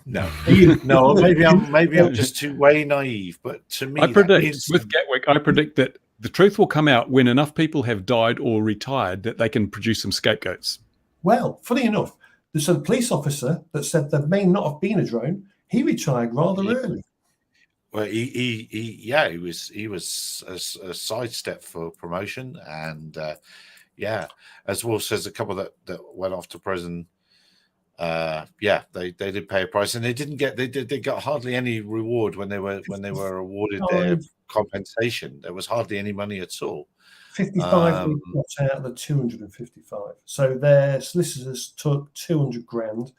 No. Maybe I'm just too way naive. But to me, I predict with Gatwick, I predict that the truth will come out when enough people have died or retired that they can produce some scapegoats. Well, funny enough, there's a police officer that said there may not have been a drone. He retired rather early. Well, he was a sidestep for promotion, and as Wolf says, a couple that went off to prison. They did pay a price, and they got hardly any reward when they were awarded their compensation. There was hardly any money at all. 55 got out of the 255. So their solicitors took 200 grand.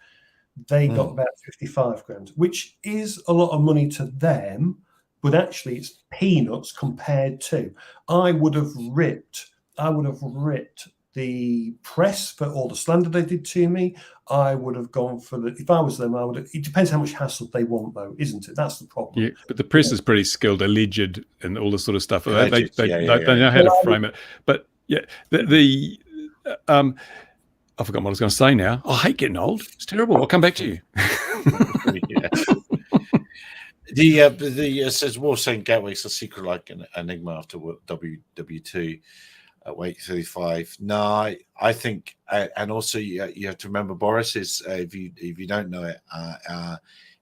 They got about 55 grand, which is a lot of money to them, but actually it's peanuts compared to. I would have ripped the press for all the slander they did to me. I would have gone for if I was them, I would have. It depends how much hassle they want, though, isn't it? That's the problem. Yeah, but the press is pretty skilled, alleged, and all this sort of stuff. They know how to frame it. But yeah, I forgot what I was going to say now. I hate getting old. It's terrible. I'll come back to you. Says Wolf saying Gatwick's a secret like an enigma after WW2. Wait 35. No, I think, and also you have to remember, Boris is if you don't know it,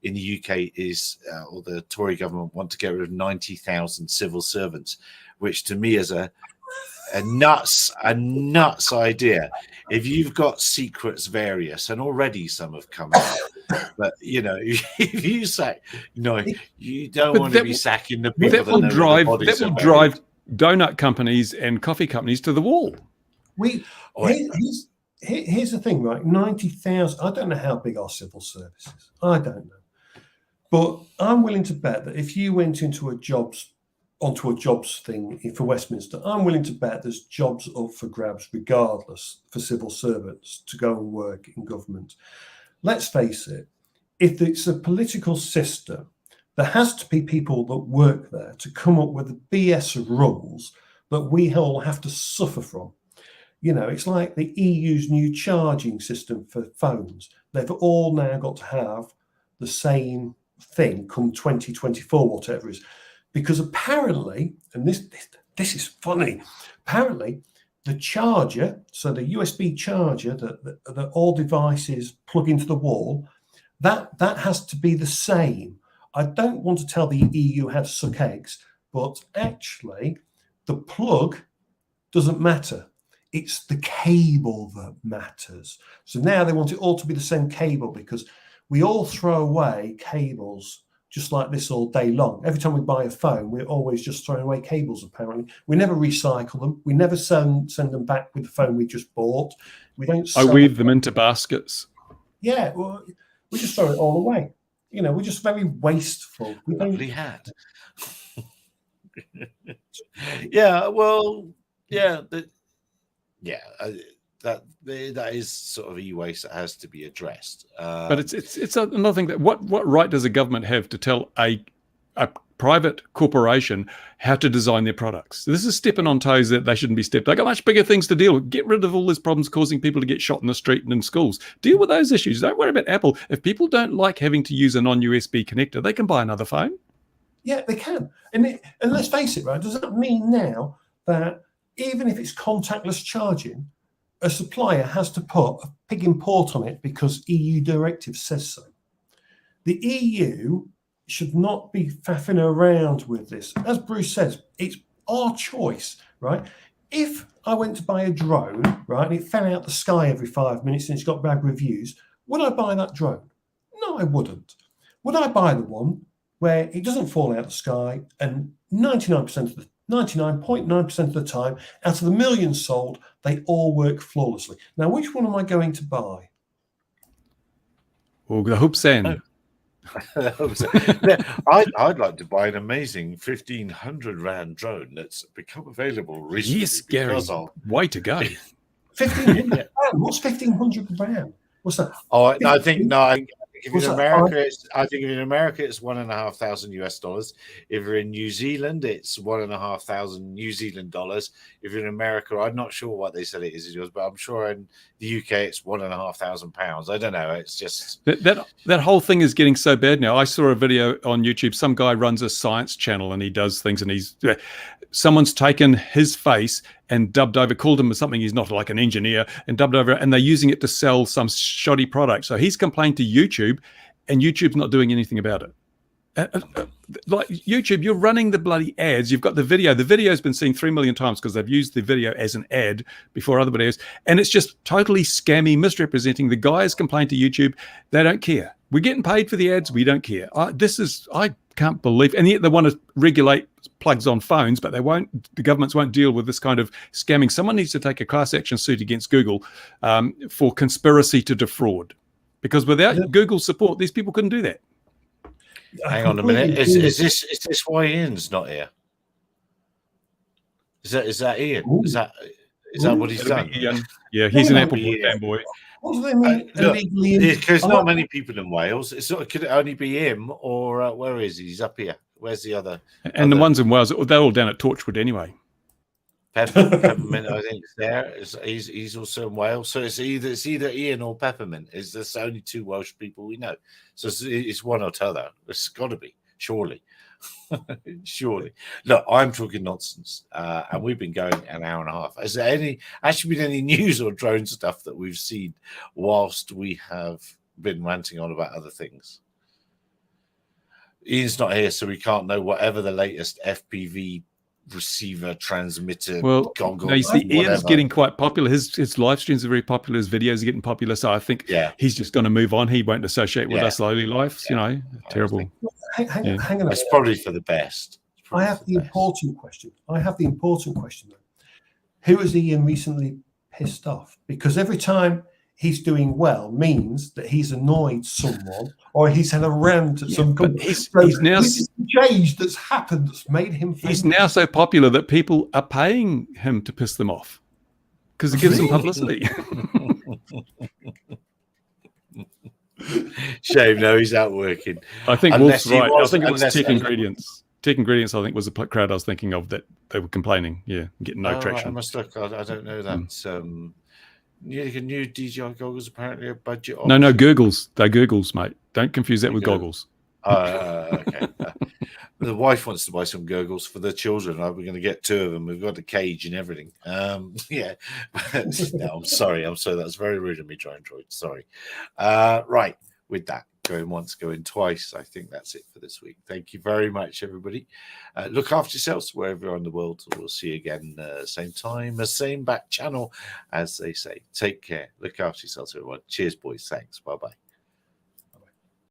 in the UK is or the Tory government want to get rid of 90,000 civil servants, which to me is a nuts idea. If you've got secrets various, and already some have come out, but if you say you don't want to be sacking the people that will drive donut companies and coffee companies to the wall. Here's the thing, right? 90,000. I don't know how big our civil service is. I don't know, but I'm willing to bet that if you went onto a jobs thing for Westminster, I'm willing to bet there's jobs up for grabs regardless for civil servants to go and work in government. Let's face it, if it's a political system, there has to be people that work there to come up with the BS rules that we all have to suffer from. It's like the EU's new charging system for phones. They've all now got to have the same thing come 2024, whatever it is. Because apparently, and this is funny, apparently the charger, so the USB charger that all devices plug into the wall, That has to be the same. I don't want to tell the EU how to suck eggs, but actually the plug doesn't matter. It's the cable that matters. So now they want it all to be the same cable, because we all throw away cables just like this all day long. Every time we buy a phone, we're always just throwing away cables, apparently. We never recycle them. We never send them back with the phone we just bought. We don't I weave them into baskets. Yeah, well, we just throw it all away. You know, we're just very wasteful. We don't. Lovely hat. Yeah, well, yeah, that is sort of e-waste that has to be addressed. But it's another thing that what right does a government have to tell a private corporation how to design their products? This is stepping on toes that they shouldn't be stepped. They got much bigger things to deal with. Get rid of all these problems causing people to get shot in the street and in schools. Deal with those issues. Don't worry about Apple. If people don't like having to use a non-USB connector, they can buy another phone. Yeah, they can. And let's face it, right? Does that mean now that even if it's contactless charging, a supplier has to put a pig in port on it because EU directive says so? The EU should not be faffing around with this. As Bruce says, it's our choice, right? If I went to buy a drone, right, and it fell out the sky every 5 minutes and it's got bad reviews, would I buy that drone? No, I wouldn't. Would I buy the one where it doesn't fall out the sky and 99.9% of the time, out of the millions sold, they all work flawlessly? Now, which one am I going to buy? Or the Hubsan. I'd like to buy an amazing 1,500 rand drone that's become available recently. Yes, Gary. Way to go. 1,500 rand. What's 1,500 rand? What's that? Oh, I think if in America, it's $1,500 US. If you're in New Zealand, it's $1,500 New Zealand dollars. If you're in America, I'm not sure what they said it is in yours, but I'm sure in the UK it's £1,500. I don't know. It's just that whole thing is getting so bad now. I saw a video on YouTube. Some guy runs a science channel and he does things, and someone's taken his face and dubbed over, called him something he's not, like an engineer, and dubbed over, and they're using it to sell some shoddy product. So he's complained to YouTube, and YouTube's not doing anything about it. Like YouTube, you're running the bloody ads. You've got the video. The video's been seen 3 million times because they've used the video as an ad before other videos, and it's just totally scammy, misrepresenting. The guy has complained to YouTube. They don't care. We're getting paid for the ads. We don't care. I can't believe, and yet they want to regulate plugs on phones, but they won't. The governments won't deal with this kind of scamming. Someone needs to take a class action suit against Google for conspiracy to defraud, because without Google's support, these people couldn't do that. Hang on a minute. Is this why Ian's not here? Is that Ian? Ooh. Is that what he's done? Yeah, he's an Apple fanboy. What do they mean? There's not many people in Wales. Could it only be him, or where is he? He's up here. Where's the other? And the ones in Wales, they're all down at Torchwood anyway. Peppermint, I think, is there. He's also in Wales. So it's either Ian or Peppermint. There's only two Welsh people we know. So it's one or t'other. It's got to be, surely. Surely. Look, I'm talking nonsense, and we've been going an hour and a half. Has there actually been any news or drone stuff that we've seen whilst we have been ranting on about other things? Ian's not here, so we can't know whatever the latest FPV receiver transmitter goggle. No, you see, Ian's getting quite popular. His live streams are very popular. His videos are getting popular. So I think he's just going to move on. He won't associate with us lowly lives. You know, terrible. Hang on. It's probably for the best. I have the important question. Who has Ian recently pissed off? Because every time he's doing well means that he's annoyed someone or he's had a rant at some company. He's now change that's happened that's made him famous. He's now so popular that people are paying him to piss them off because it gives them publicity. Shame, no, he's out working. I think Wolf's right. I think it was Tech Ingredients. Tech Ingredients, I think, was the crowd I was thinking of that they were complaining. Yeah, getting no traction. I must look. I don't know that. New DJI goggles apparently a budget. No, Googles. They're Googles, mate. Don't confuse that with goggles. Okay. The wife wants to buy some gurgles for the children. We're going to get 2 of them. We've got a cage and everything. Yeah. No, I'm sorry. That's very rude of me, Droid. Sorry. Right. With that, going once, going twice. I think that's it for this week. Thank you very much, everybody. Look after yourselves wherever you are in the world. We'll see you again same time, same back channel, as they say. Take care. Look after yourselves, everyone. Cheers, boys. Thanks. Bye-bye.